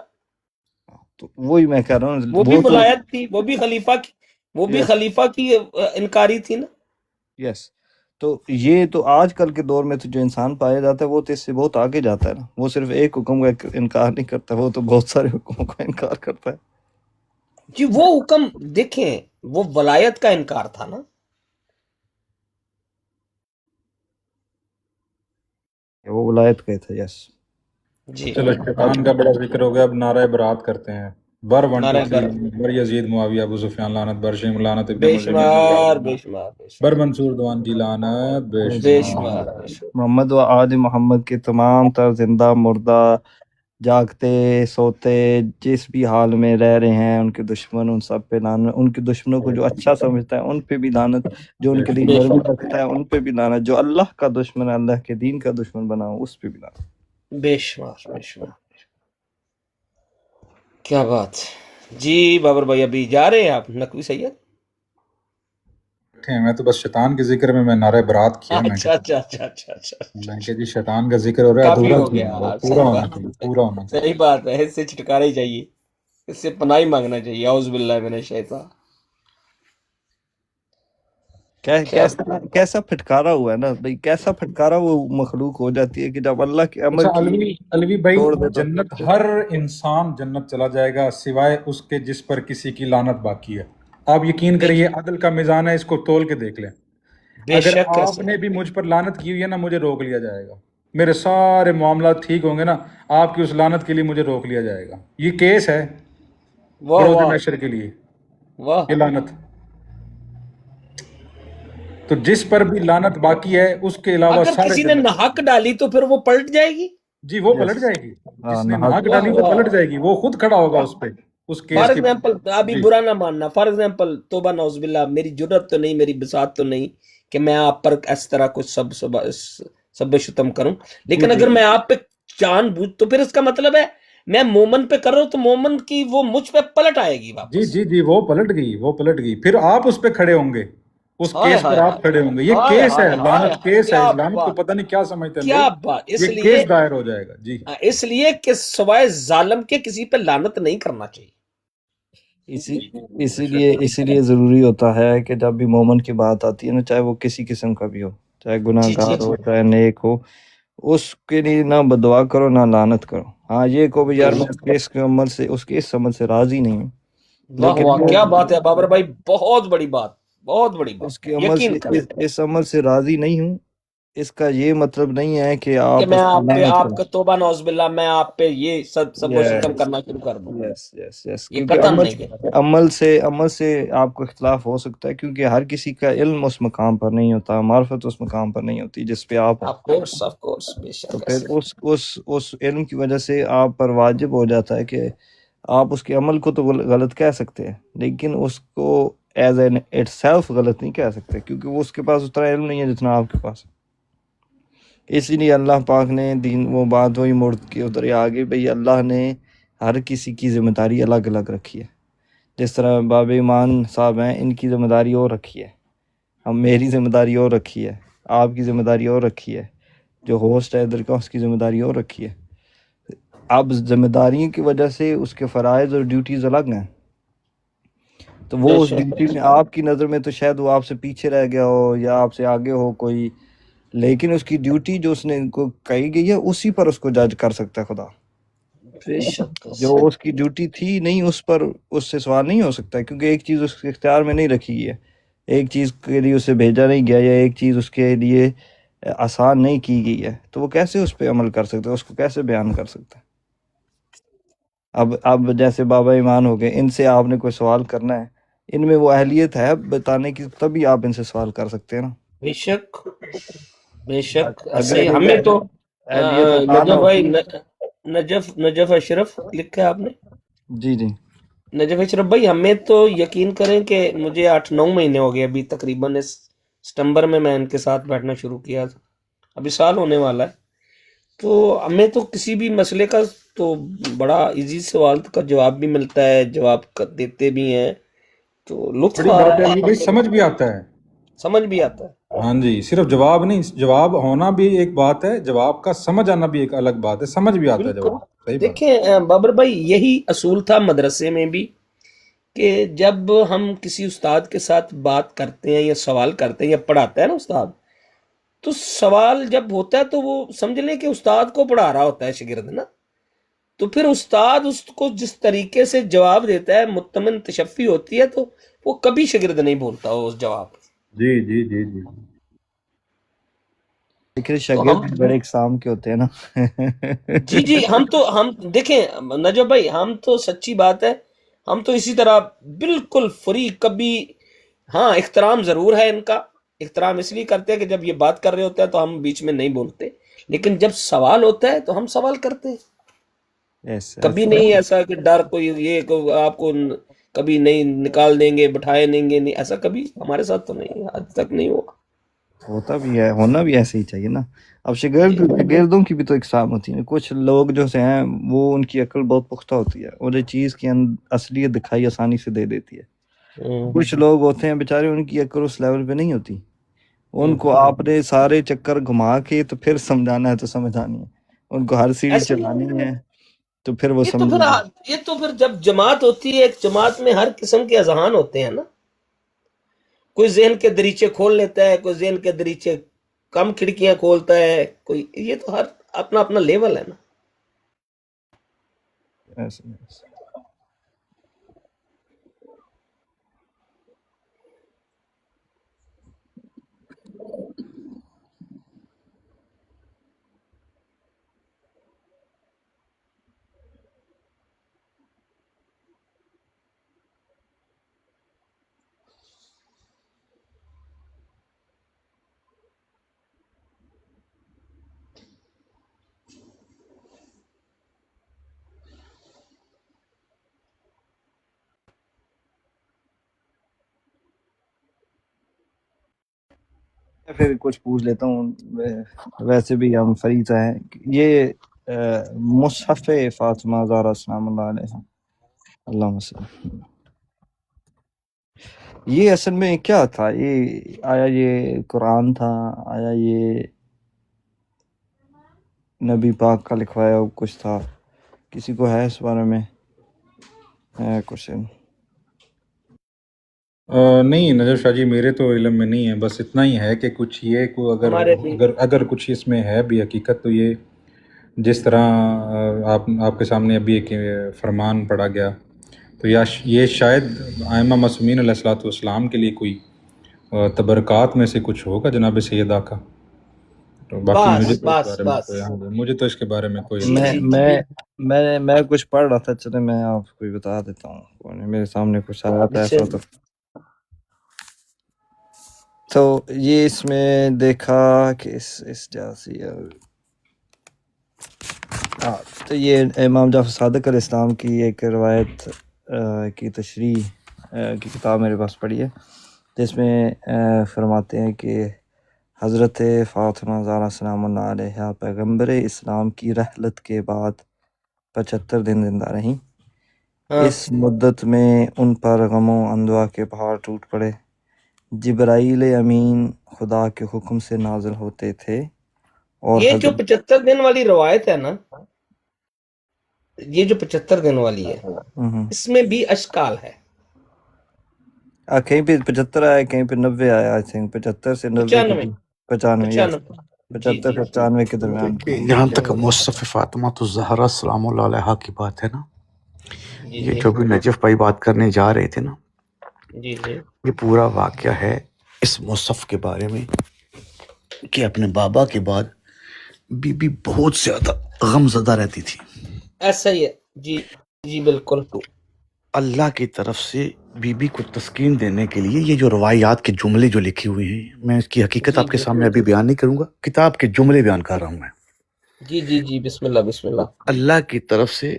تو وہی میں کہہ رہا ہوں، وہ بھی وہ تو ولایت تھی، وہ بھی خلیفہ کی، وہ بھی یس خلیفہ کی انکاری تھی نا۔ یس تو یہ تو آج کل کے دور میں تو جو انسان پایا جاتا ہے وہ تو اس سے بہت آگے جاتا ہے نا، وہ صرف ایک حکم کا انکار نہیں کرتا، وہ تو بہت سارے حکموں کا انکار کرتا ہے۔ جی وہ حکم دیکھیں، وہ ولایت کا انکار تھا نا۔ وہ ولایت کا تھا، یس۔ جی چلو شیطان کا بڑا ذکر ہو گیا، اب نعرہ برات کرتے ہیں۔ بر 1 نعرہ 2 بر 3 بر یزید معاویہ ابو سفیان لعنت، بر شیم لعنت، ابن بے ملجم شمار لعنت، بے شمار بے بر شمار منصور دوان کی لعنت، بے بے شمار۔ شمار بے شمار۔ محمد و آل محمد کے تمام تر زندہ مردہ، جاگتے سوتے، جس بھی حال میں رہ رہے ہیں، ان کے دشمن، ان سب پہ لعنت، ان کے دشمنوں کو جو اچھا سمجھتا ہے ان پہ بھی لعنت، جو ان کے لیے بے نرمی شمار رکھتا ہے ان پہ بھی لعنت، جو اللہ کا دشمن ہے، اللہ کے دین کا دشمن بنا ہو اس پہ بھی لعنت۔ بے شمار بے شمار۔ کیا بات ہے جی بابر بھائی، ابھی جا رہے ہیں آپ نقوی سید؟ میں تو بس شیطان کے ذکر میں نعرہ برات کیا، میں اچھا اچھا اچھا اچھا اچھا میں کہ جی شیطان کا ذکر ہو رہا ہے، کافی ادھورا ہو کیوں گیا، ہے؟ وہ ہاں، پورا صحیح ہونا بات چاہیے، ہے، پورا ہونا چاہیے۔ صحیح بات ہے، اس سے چھٹکارا ہی چاہیے، اس سے پناہ ہی مانگنا چاہیے، اعوذ باللہ من الشیطان۔ کیا کیسا پھٹکارا ہوا ہے نا بھئی، کیسا پھٹکارا وہ مخلوق ہو جاتی ہے کہ جب اللہ کے اچھا امر کی الوی بھائی، چھوڑ دے تو جنت ہر انسان جنت چلا جائے گا سوائے اس کے جس پر کسی کی لعنت باقی ہے۔ آپ یقین کریں، یہ عدل کا میزان ہے، اس کو تول کے دیکھ لیں۔ بے اگر شک آپ نے بھی مجھ پر لعنت کی ہوئی ہے نا، مجھے روک لیا جائے گا، میرے سارے معاملات ٹھیک ہوں گے نا، آپ کی اس لعنت کے لیے مجھے روک لیا جائے گا۔ یہ کیس ہے واہ بروز واہ محشر کے لیے، واہ۔ یہ لعنت۔ تو جس پر بھی لعنت باقی ہے اس کے علاوہ اگر سارے کسی نے جنت۔ نحق ڈالی تو پھر وہ پلٹ جائے گی؟ جی وہ یس پلٹ جائے گی، جس نے نہاد ناک ڈالی واہ وہ واہ پلٹ جائے گی، وہ خود کھڑا ہوگا اس پہ، اس کیس فار کی۔ ایگزامپل، ابھی جی برا نہ ماننا، فار ایگزامپل توبہ نعوذ باللہ، میری جرت تو نہیں، میری بساط تو نہیں کہ میں آپ پر اس طرح کچھ سب شتم کروں، لیکن جی اگر میں آپ پہ جان بوجھ، تو پھر اس کا مطلب ہے میں مومن پہ کر رہا ہوں تو مومن کی وہ مجھ پہ پلٹ آئے گی جی واپس۔ جی جی وہ پلٹ گئی، وہ پلٹ گئی، پھر آپ اس پہ کھڑے ہوں گے، اس ہائے کیس پر ہائے آپ کھڑے ہوں گے۔ یہ ہائے کیس ہے، ہائے ہائے لعنت کیس ہے، کیا اس لعنت کو بات، پتہ نہیں کیا سمجھتے ہیں کیا لوگ، بات۔ یہ کیس دائر ہو جائے گا۔ جی اس لیے کہ سوائے ظالم کے کسی پہ لعنت نہیں کرنا چاہیے۔ اسی لیے ضروری ہوتا ہے کہ جب بھی مومن کی بات آتی ہے نا، چاہے وہ کسی قسم کا بھی ہو، چاہے گناہ جی جی گار جی ہو چاہے نیک ہو، اس کے لیے نہ بدعا کرو نہ لعنت کرو۔ ہاں یہ کو بھی بے یار میں شک، اس کے عمل سے، اس کے اس عمل سے راضی نہیں ہوں، واہ لیکن واہ، وہ کیا بات ہے بابر بھائی، بہت بڑی بات، بہت بڑی بات، اس کے عمل سے، یقین کریں اس عمل سے راضی نہیں ہوں، اس کا یہ مطلب نہیں ہے کہ کہ آپ میں اس آپ پہ پہ، لعنت آپ کریں۔ کا توبہ نعوذ باللہ، میں آپ پہ یہ سب و شتم یس کرنا شروع کر دوں، یس یس یس یہ کیونکہ قطعاً نہیں ہے۔ عمل سے آپ کو اختلاف ہو سکتا ہے، کیونکہ ہر کسی کا علم اس مقام پر نہیں ہوتا، معرفت اس مقام پر نہیں ہوتی جس پہ آپ ہو۔ آف کورس بے تو شک پھر ایسے۔ اس علم کی وجہ سے آپ پر واجب ہو جاتا ہے کہ آپ اس کے عمل کو تو غلط کہہ سکتے ہیں، لیکن اس کو ایز این اٹ سیلف غلط نہیں کہہ سکتے، کیونکہ وہ اس کے پاس اتنا علم نہیں ہے جتنا آپ کے پاس ہے۔ اسی لیے اللہ پاک نے دین، وہ بات وہی مڑ کے ادھر ہی آگے، بھئی اللہ نے ہر کسی کی ذمہ داری الگ الگ رکھی ہے۔ جس طرح باب ایمان صاحب ہیں، ان کی ذمہ داری اور رکھی ہے، ہم میری ذمہ داری اور رکھی ہے، آپ کی ذمہ داری اور رکھی ہے، جو ہوسٹ ہے ادھر کا اس کی ذمہ داری اور رکھی ہے۔ اب ذمہ داریوں کی وجہ سے اس کے فرائض اور ڈیوٹیز الگ ہیں، تو وہ بے اس شک ڈیوٹی میں آپ کی نظر میں تو شاید وہ آپ سے پیچھے رہ گیا ہو یا آپ سے آگے ہو کوئی، لیکن اس کی ڈیوٹی جو اس نے کو کہی گئی ہے اسی پر اس کو جج کر سکتا ہے خدا۔ بے شک جو اس کی ڈیوٹی تھی نہیں، اس پر اس سے سوال نہیں ہو سکتا، کیونکہ ایک چیز اس کے اختیار میں نہیں رکھی گئی ہے، ایک چیز کے لیے اسے بھیجا نہیں گیا، یا ایک چیز اس کے لیے آسان نہیں کی گئی ہے، تو وہ کیسے اس پہ عمل کر سکتا ہے، اس کو کیسے بیان کر سکتا ہے۔ اب جیسے بابا ایمان ہو گئے، ان سے آپ نے کوئی سوال کرنا ہے ان میں وہ اہلیت ہے بتانے کی، تبھی آپ ان سے سوال کر سکتے ہیں نا. بے شک بے شک اگر صحیح. ہمیں تو اہلیت عطا نہ نجف بھائی ہوتی. نجف اشرف لکھا ہے آپ نے. جی جی نجف اشرف بھائی ہمیں تو یقین کریں کہ مجھے 8-9 مہینے ہو گئے ابھی تقریباً، اس ستمبر میں ان کے ساتھ بیٹھنا شروع کیا تھا، ابھی سال ہونے والا ہے. تو ہمیں تو کسی بھی مسئلے کا تو بڑا ایزی سوال کا جواب بھی ملتا ہے، جواب دیتے بھی ہیں، تو لطف بڑی آ بات رہا ہے ہے، علی بھائی، سمجھ بھی آتا ہے. سمجھ بھی آتا ہے. ہاں جی، صرف جواب نہیں، جواب ہونا بھی ایک بات ہے، جواب کا سمجھ آنا بھی ایک الگ بات ہے. سمجھ بھی آتا ہے بالکل. جواب. صحیح بات. دیکھیں بابر بھائی، یہی اصول تھا مدرسے میں بھی کہ جب ہم کسی استاد کے ساتھ بات کرتے ہیں یا سوال کرتے ہیں یا پڑھاتا ہے نا استاد، تو سوال جب ہوتا ہے تو وہ سمجھ لیں کہ استاد کو پڑھا رہا ہوتا ہے شاگرد نا، تو پھر استاد اس کو جس طریقے سے جواب دیتا ہے مطمئن تشفی ہوتی ہے، تو وہ کبھی شاگرد نہیں بولتا اس جواب. جی جی جی جی. لیکن تو شاگرد ہم بڑے اقسام کے ہوتے ہیں نا. جی ہم دیکھیں نجف بھائی، ہم تو سچی بات ہے، ہم تو اسی طرح بالکل فری، کبھی ہاں احترام ضرور ہے ان کا، احترام اس لیے کرتے ہیں کہ جب یہ بات کر رہے ہوتے ہیں تو ہم بیچ میں نہیں بولتے، لیکن جب سوال ہوتا ہے تو ہم سوال کرتے ہیں. کبھی نہیں ایسا کہ ڈر کوئی یہ کہ آپ کو کبھی نہیں نکال دیں گے، بٹھائے دیں گے، نہیں، ایسا کبھی ہمارے ساتھ تو نہیں، آج تک نہیں ہوا. ہوتا بھی ہے، ہونا بھی ایسے ہی چاہیے نا. اب شاگردوں کی بھی تو اقسام ہوتی ہیں. کچھ لوگ جو سے ہیں وہ ان کی عقل بہت پختہ ہوتی ہے اور یہ چیز کی اصلیت دکھائی آسانی سے دے دیتی ہے. کچھ لوگ ہوتے ہیں بیچارے ان کی عقل اس لیول پہ نہیں ہوتی، ان کو آپ نے سارے چکر گھما کے تو پھر سمجھانا ہے تو سمجھانی ہے، ان کو ہر سیڑھی ایسے چڑھانی ہے تو پھر وہ یہ تو پھر جب جماعت ہوتی ہے، ایک جماعت میں ہر قسم کے اذہان ہوتے ہیں نا، کوئی ذہن کے دریچے کھول لیتا ہے، کوئی ذہن کے دریچے کم کھڑکیاں کھولتا ہے، کوئی، یہ تو ہر اپنا اپنا لیول ہے نا. ایسے. پھر کچھ پوچھ لیتا ہوں، ویسے بھی ہم فریضہ ہیں. یہ مصحف فاطمہ زہرا سلام اللہ علیہ، اللہم صلی، یہ اصل میں کیا تھا؟ یہ آیا یہ قرآن تھا، آیا یہ نبی پاک کا لکھوایا کچھ تھا؟ کسی کو ہے اس بارے میں کچھ؟ نہیں نجف شاہ جی، میرے تو علم میں نہیں ہے. بس اتنا ہی ہے کہ کچھ یہ کو اگر کچھ اس میں ہے بھی حقیقت، تو یہ جس طرح آپ کے سامنے ابھی ایک فرمان پڑھا گیا، تو یہ شاید ائمہ معصومین علیہ الصلوۃ والسلام کے لیے کوئی تبرکات میں سے کچھ ہوگا جناب سیدہ کا. تو باقی مجھے تو اس کے بارے میں کوئی میں کچھ پڑھ رہا تھا، چلے میں آپ کو بتا دیتا ہوں. میرے سامنے کچھ آیا تھا ایسا. تو یہ اس میں دیکھا کہ اس جیسی تو یہ امام جعفر صادق علیہ السلام کی ایک روایت کی تشریح کی کتاب میرے پاس پڑھی ہے، جس میں فرماتے ہیں کہ حضرت فاطمہ زہرا سلام اللہ علیہ پیغمبر اسلام کی رحلت کے بعد 75 دن زندہ رہیں. اس مدت میں ان پر غم و اندوہ کے پہاڑ ٹوٹ پڑے. جبرائیل امین خدا کے حکم سے نازل ہوتے تھے، اور یہ جو 75 دن والی روایت ہے نا، یہ جو 75 دن والی ہے، اس میں بھی اشکال ہے. کہیں پہ 75 آیا، کہیں پہ 90 آیا. آئی تھنک 75 سے 90 75 95 کے درمیان. جہاں تک مصحف فاطمہ الزہرا سلام اللہ علیہ کی بات ہے نا، یہ جو بھی نجف بھائی بات کرنے جا رہے تھے نا، یہ پورا واقعہ ہے اس مصحف کے بارے میں کہ اپنے بابا کے بعد بی بی بہت زیادہ غم زدہ رہتی تھی. ایسا ہی ہے. جی بالکل. اللہ کی طرف سے بی بی کو تسکین دینے کے لیے یہ جو روایات کے جملے جو لکھے ہوئے ہیں، میں اس کی حقیقت جی آپ کے جی سامنے ابھی بیان نہیں کروں گا، کتاب کے جملے بیان کر رہا ہوں میں۔ جی جی جی بسم اللہ بسم اللہ۔ اللہ کی طرف سے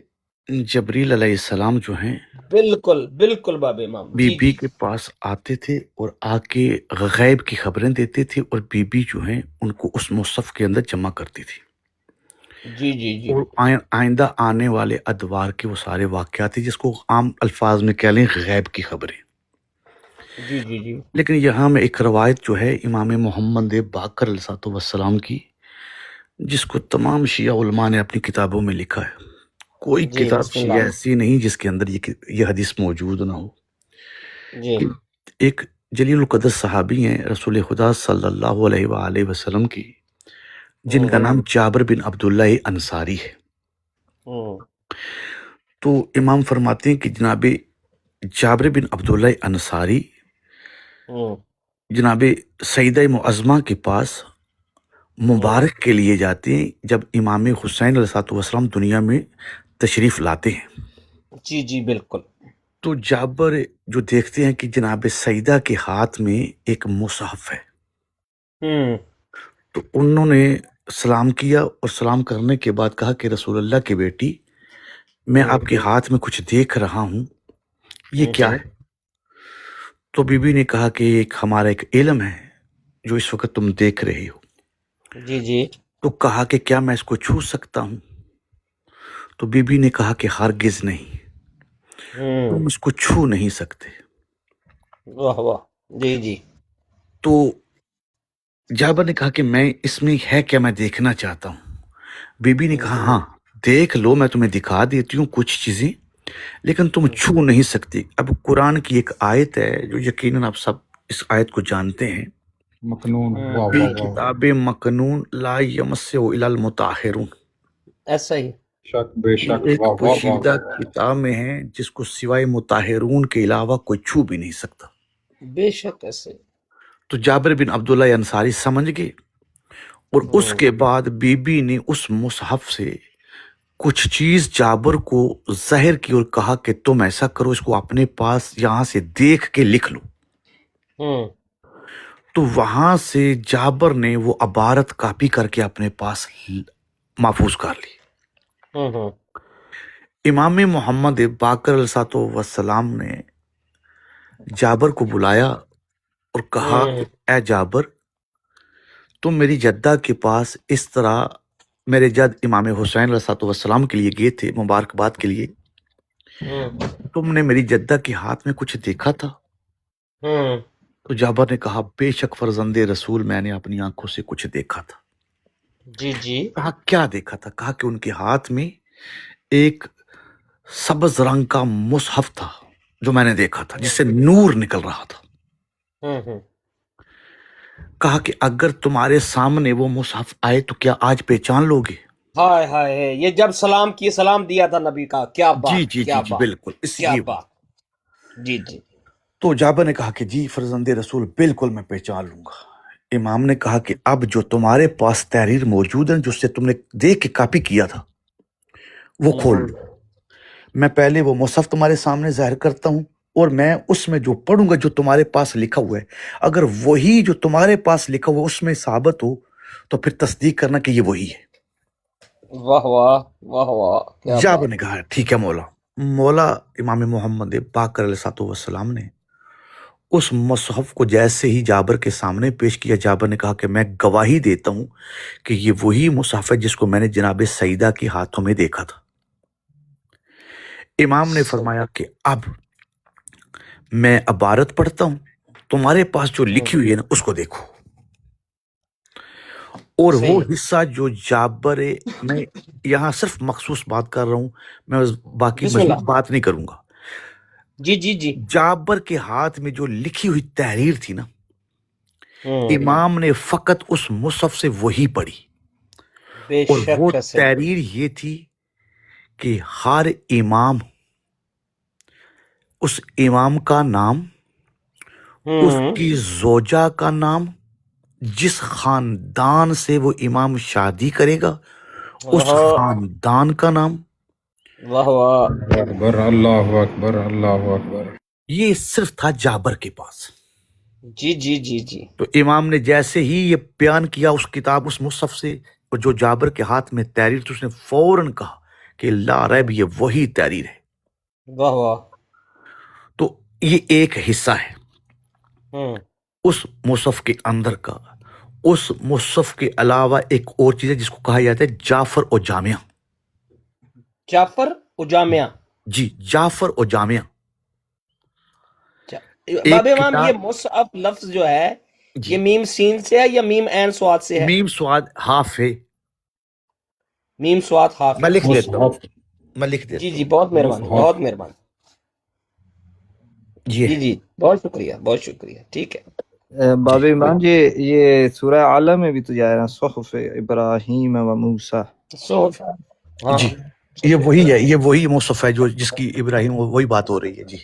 جبریل علیہ السلام جو ہیں بالکل بالکل باب امام، بی جی بی جی کے پاس آتے تھے اور آ کے غیب کی خبریں دیتے تھے، اور بی بی جو ہیں ان کو اس مصحف کے اندر جمع کرتی تھی، جی جی جی اور آئندہ آنے والے ادوار کے وہ سارے واقعات تھے، جس کو عام الفاظ میں کہہ لیں غیب کی خبریں۔ جی جی جی لیکن یہاں میں ایک روایت جو ہے امام محمد باقر علیہ السلام کی، جس کو تمام شیعہ علماء نے اپنی کتابوں میں لکھا ہے، کوئی جی کتاب بسم شیعہ اللہ۔ ایسی نہیں جس کے اندر یہ حدیث موجود نہ ہو۔ جی ایک جلیل القدر صحابی ہیں رسول خدا صلی اللہ علیہ وآلہ وسلم کی، جن کا نام جابر بن عبداللہ انصاری ہے۔ تو امام فرماتے ہیں کہ جناب جابر بن عبداللہ انصاری جناب سیدہ معظمہ کے پاس مبارک کے لیے جاتے ہیں جب امام حسین علیہ السلام دنیا میں تشریف لاتے ہیں۔ جی جی بالکل۔ تو جابر جو دیکھتے ہیں کہ جناب سیدہ کے ہاتھ میں ایک مصحف ہے، تو انہوں نے سلام کیا، اور سلام کرنے کے بعد کہا کہ رسول اللہ کی بیٹی، میں آپ کے ہاتھ میں کچھ دیکھ رہا ہوں، یہ کیا ہے؟ تو بی بی نے کہا کہ ایک ہمارا ایک علم ہے جو اس وقت تم دیکھ رہے ہو۔ جی جی تو کہا کہ کیا میں اس کو چھو سکتا ہوں؟ تو بی بی نے کہا کہ ہرگز نہیں، تم اس کو چھو نہیں سکتے۔ واہ واہ، جی جی تو جابر نے کہا کہ میں اس میں ہے کیا، میں دیکھنا چاہتا ہوں۔ بی بی نے کہا ہاں دیکھ لو، میں تمہیں دکھا دیتی ہوں کچھ چیزیں، لیکن تم چھو نہیں سکتی۔ اب قرآن کی ایک آیت ہے جو یقیناً آپ سب اس آیت کو جانتے ہیں، مکنون، واہ فی واہ واہ، کتاب مکنون لا یمسہ الا المطہرون، ایسا ہی۔ شک بے یہ شک، ایک واہ واہ واہ پوشیدہ واہ، کتاب میں ہے جس کو سوائے مطہرون کے علاوہ کوئی چھو بھی نہیں سکتا۔ بے شک ایسے۔ تو جابر بن عبداللہ انصاری سمجھ گئے، اور اس کے بعد بی بی نے اس مصحف سے کچھ چیز جابر کو ظاہر کی اور کہا کہ تم ایسا کرو، اس کو اپنے پاس یہاں سے دیکھ کے لکھ لو۔ تو وہاں سے جابر نے وہ عبارت کاپی کر کے اپنے پاس محفوظ کر لی۔ امام محمد باقر علیہ السلام نے جابر کو بلایا اور کہا کہ اے جابر، تم میری جدہ کے پاس اس طرح میرے جد امام حسین علیہ السلام کے لیے گئے تھے مبارکباد کے لیے، تم نے میری جدہ کے ہاتھ میں کچھ دیکھا تھا؟ تو جابر نے کہا بے شک فرزند رسول، میں نے اپنی آنکھوں سے کچھ دیکھا تھا۔ جی جی کہا کیا دیکھا تھا؟ کہا کہ ان کے ہاتھ میں ایک سبز رنگ کا مصحف تھا جو میں نے دیکھا تھا، جس سے نور نکل رہا تھا۔ کہا کہ اگر تمہارے سامنے وہ مصحف آئے تو کیا آج پہچان لو گے؟ ہائے ہائے، یہ جب سلام کیے، سلام دیا تھا نبی کا، کیا بات، جی جی کیا جی جی بات، بالکل کیا یہ بات۔ جی جی تو جابر نے کہا کہ جی فرزند رسول، بالکل میں پہچان لوں گا۔ امام نے کہا کہ اب جو تمہارے پاس تحریر موجود ہے، جو سے تم نے دیکھ کے کاپی کیا تھا، وہ کھول لو۔ میں پہلے وہ مصحف تمہارے سامنے ظاہر کرتا ہوں، اور میں اس میں جو پڑھوں گا جو تمہارے پاس لکھا ہوا ہے، اگر وہی جو تمہارے پاس لکھا ہوا اس میں ثابت ہو تو پھر تصدیق کرنا کہ یہ وہی ہے۔ واہ واہ واہ واہ، کیا جابر بات۔ نے کہا ٹھیک ہے مولا امام محمد باقر علیہ السلام نے اس مصحف کو جیسے ہی جابر کے سامنے پیش کیا، جابر نے کہا کہ میں گواہی دیتا ہوں کہ یہ وہی مصحف ہے جس کو میں نے جناب سیدہ کے ہاتھوں میں دیکھا تھا۔ امام نے فرمایا کہ اب میں عبارت پڑھتا ہوں، تمہارے پاس جو لکھی ہوئی ہے نا اس کو دیکھو۔ اور وہ حصہ جو جابر، میں یہاں صرف مخصوص بات کر رہا ہوں، میں باقی بسم مزید اللہ۔ بات نہیں کروں گا۔ جی جی جی جابر کے ہاتھ میں جو لکھی ہوئی تحریر تھی نا، امام نے فقط اس مصحف سے وہی پڑھی، بے اور وہ شک ایسے۔ تحریر یہ تھی کہ ہر امام، اس امام کا نام، اس کی زوجہ کا نام، جس خاندان سے وہ امام شادی کرے گا اس خاندان کا نام، واہ واہ، اللہ اکبر، اللہ اکبر، اللہ اکبر۔ یہ صرف تھا جابر کے پاس. جی جی جی جی. تو امام نے جیسے ہی یہ بیان کیا اس کتاب اس مصحف سے اور جو جابر کے ہاتھ میں تحریر تو اس نے فوراً کہا کہ لا ریب یہ وہی تحریر ہے. واہ واہ. تو یہ ایک حصہ ہے ہوں. اس مصحف کے اندر کا. اس مصحف کے علاوہ ایک اور چیز ہے جس کو کہا جاتا ہے جعفر و جامعہ. جعفر و جامعہ. جی جعفر و جامعہ. باب امام یہ مصحف لفظ جو ہے یہ میم سین سے ہے یا میم عین سواد سے ہے؟ میم سواد ہاف ہے. میم سواد ہاف. میں لکھ دیتا ہوں. میں لکھ دیتا جی جی بہت مہربانی بہت مہربانی. جی جی بہت شکریہ بہت شکریہ. ٹھیک ہے باب امام جی یہ سورہ اعلیٰ میں بھی تو جا رہا ہے صحف ابراہیم و موسیٰ. صحف. ہاں جی یہ وہی ہے. یہ وہی مصحف ہے جو جس کی ابراہیم وہی بات ہو رہی ہے. جی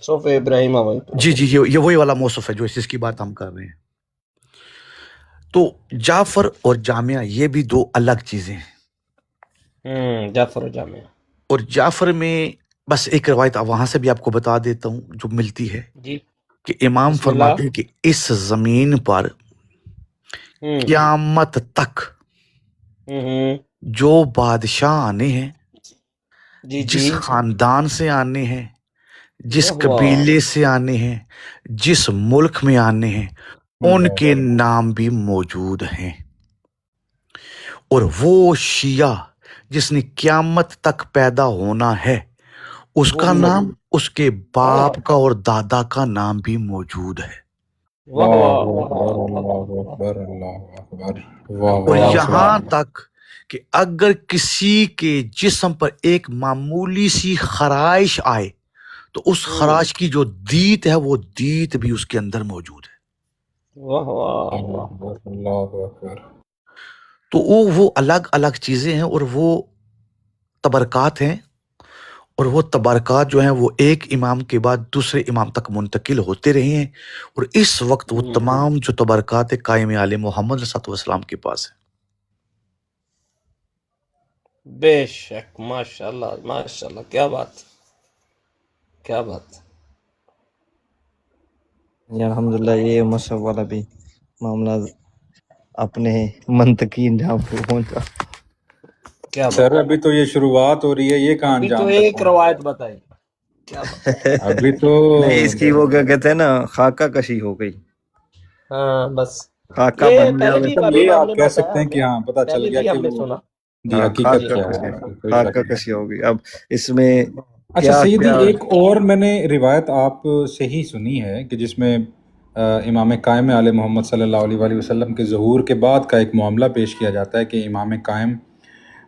صحف ابراہیم. جی جی یہ وہی والا مصحف ہے جو جس کی بات ہم کر رہے ہیں. تو جعفر اور جامعہ یہ بھی دو الگ چیزیں ہیں. جعفر و جامعہ. اور جعفر میں بس ایک روایت وہاں سے بھی آپ کو بتا دیتا ہوں جو ملتی ہے جی کہ امام فرماتے ہیں کہ اس زمین پر قیامت تک جو بادشاہ آنے ہیں جس خاندان سے آنے ہیں جس قبیلے سے آنے ہیں جس ملک میں آنے ہیں ان کے نام بھی موجود ہیں. اور وہ شیعہ جس نے قیامت تک پیدا ہونا ہے اس کا نام اس کے باپ کا اور دادا کا نام بھی موجود ہے. اور یہاں تک کہ اگر کسی کے جسم پر ایک معمولی سی خراش آئے تو اس خراش کی جو دیت ہے وہ دیت بھی اس کے اندر موجود ہے. تو وہ الگ الگ چیزیں ہیں اور وہ تبرکات ہیں. اور وہ تبرکات جو ہیں وہ ایک امام کے بعد دوسرے امام تک منتقل ہوتے رہے ہیں. اور اس وقت وہ تمام جو تبرکات قائم آل محمد صلی اللہ علیہ وسلم کے پاس ہیں. بے شک. ماشاء اللہ ماشاء اللہ. کیا بات کیا بات. الحمدللہ یہ مصحف والا بھی معاملہ اپنے منطقین جہاں پہنچا. سر ابھی تو یہ شروعات ہو رہی ہے. یہ کہاں ابھی تو انجام ایک روایت بتائی. ابھی تو نہیں اس کی وہ کیا کہتے ہیں نا خاکہ کشی ہو گئی. ہاں بس خاکہ یہ بن پہلے جاوے. بھی یہ آپ کہہ سکتے ہیں کہ ہاں پتہ چل پہلے گیا بھی کہ ہم نے وہ سنا. جی حقیقت کیا ہے. کوئی خاکہ شک نہیں. کشی ہو گئی. اب اس میں اچھا سیدی ایک اور میں نے روایت آپ سے ہی سنی ہے کہ جس میں امام قائم علیہ محمد صلی اللہ علیہ وآلہ وسلم کے ظہور کے بعد کا ایک معاملہ پیش کیا جاتا ہے کہ امام قائم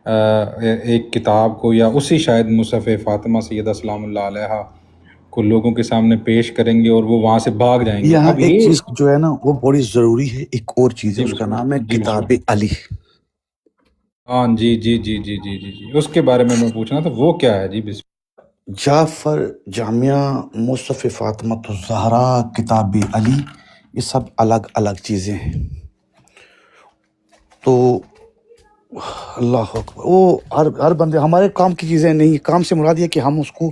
ایک کتاب کو یا اسی شاید مصحف فاطمہ سیدہ سلام اللہ علیہ کو لوگوں کے سامنے پیش کریں گے اور وہ وہاں سے بھاگ جائیں گے. یہاں ایک چیز جو ہے نا وہ بڑی ضروری ہے. ایک اور چیز ہے اس کا نام ہے کتاب علی. ہاں جی جی جی جی جی جی جی اس کے بارے میں پوچھنا تھا وہ کیا ہے. جی جعفر جامعہ مصحف فاطمہ الزہرا کتاب علی یہ سب الگ الگ چیزیں ہیں. تو اللہ اکبر وہ ہر بندے ہمارے کام کی چیزیں نہیں. کام سے مراد یہ کہ ہم اس کو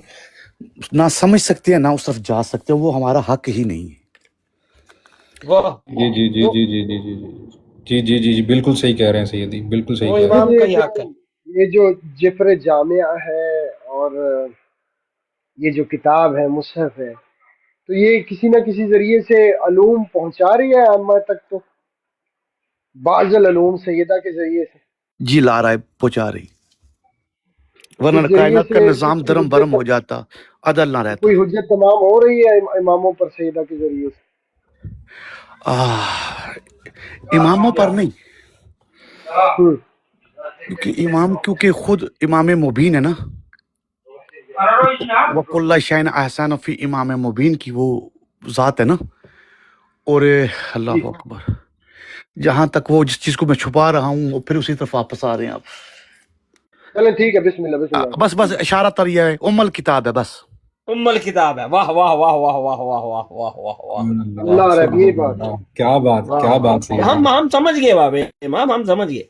نہ سمجھ سکتے ہیں نہ اس طرف جا سکتے ہیں. وہ ہمارا حق ہی نہیں ہے. جی جی جی جی جی جی جی جی جی جی جی بالکل صحیح کہہ رہے ہیں سیدی. بالکل صحیح کہہ رہے ہیں. کا ہی حق ہے. یہ جو جفر جامعہ ہے اور یہ جو کتاب ہے مصحف ہے تو یہ کسی نہ کسی ذریعے سے علوم پہنچا رہی ہے عامہ تک. تو بعض العلوم سیدہ کے ذریعے سے جی لا رہا ہے پہنچا رہی. ورنہ اس ذریعے کائنات کا سے نظام اس کی درم برم ہو جاتا عدل نہ رہتا. کوئی حجت تمام ہو رہی ہے اماموں پر سیدہ کے ذریعے سے. اماموں پر نہیں کیونکہ خود امام مبین ہے نا. وَكُلَّ شَيْءٍ أَحْسَنُ فی امام مبین کی وہ ذات ہے نا. اور اللہ اکبر جہاں تک وہ جس چیز کو میں چھپا رہا ہوں وہ پھر اسی طرف واپس آ رہے ہیں. آپ چلیں ٹھیک ہے. بسم اللہ بسم اللہ. بس اشارہ طریہ ہے. الکتاب ہے بس. الکتاب ہے. واہ واہ واہ واہ واہ واہ واہ واہ واہ واہ. اللہ رب یہ بات کیا بات کیا بات. ہم سمجھ گئے بابے امام. ہم سمجھ گئے.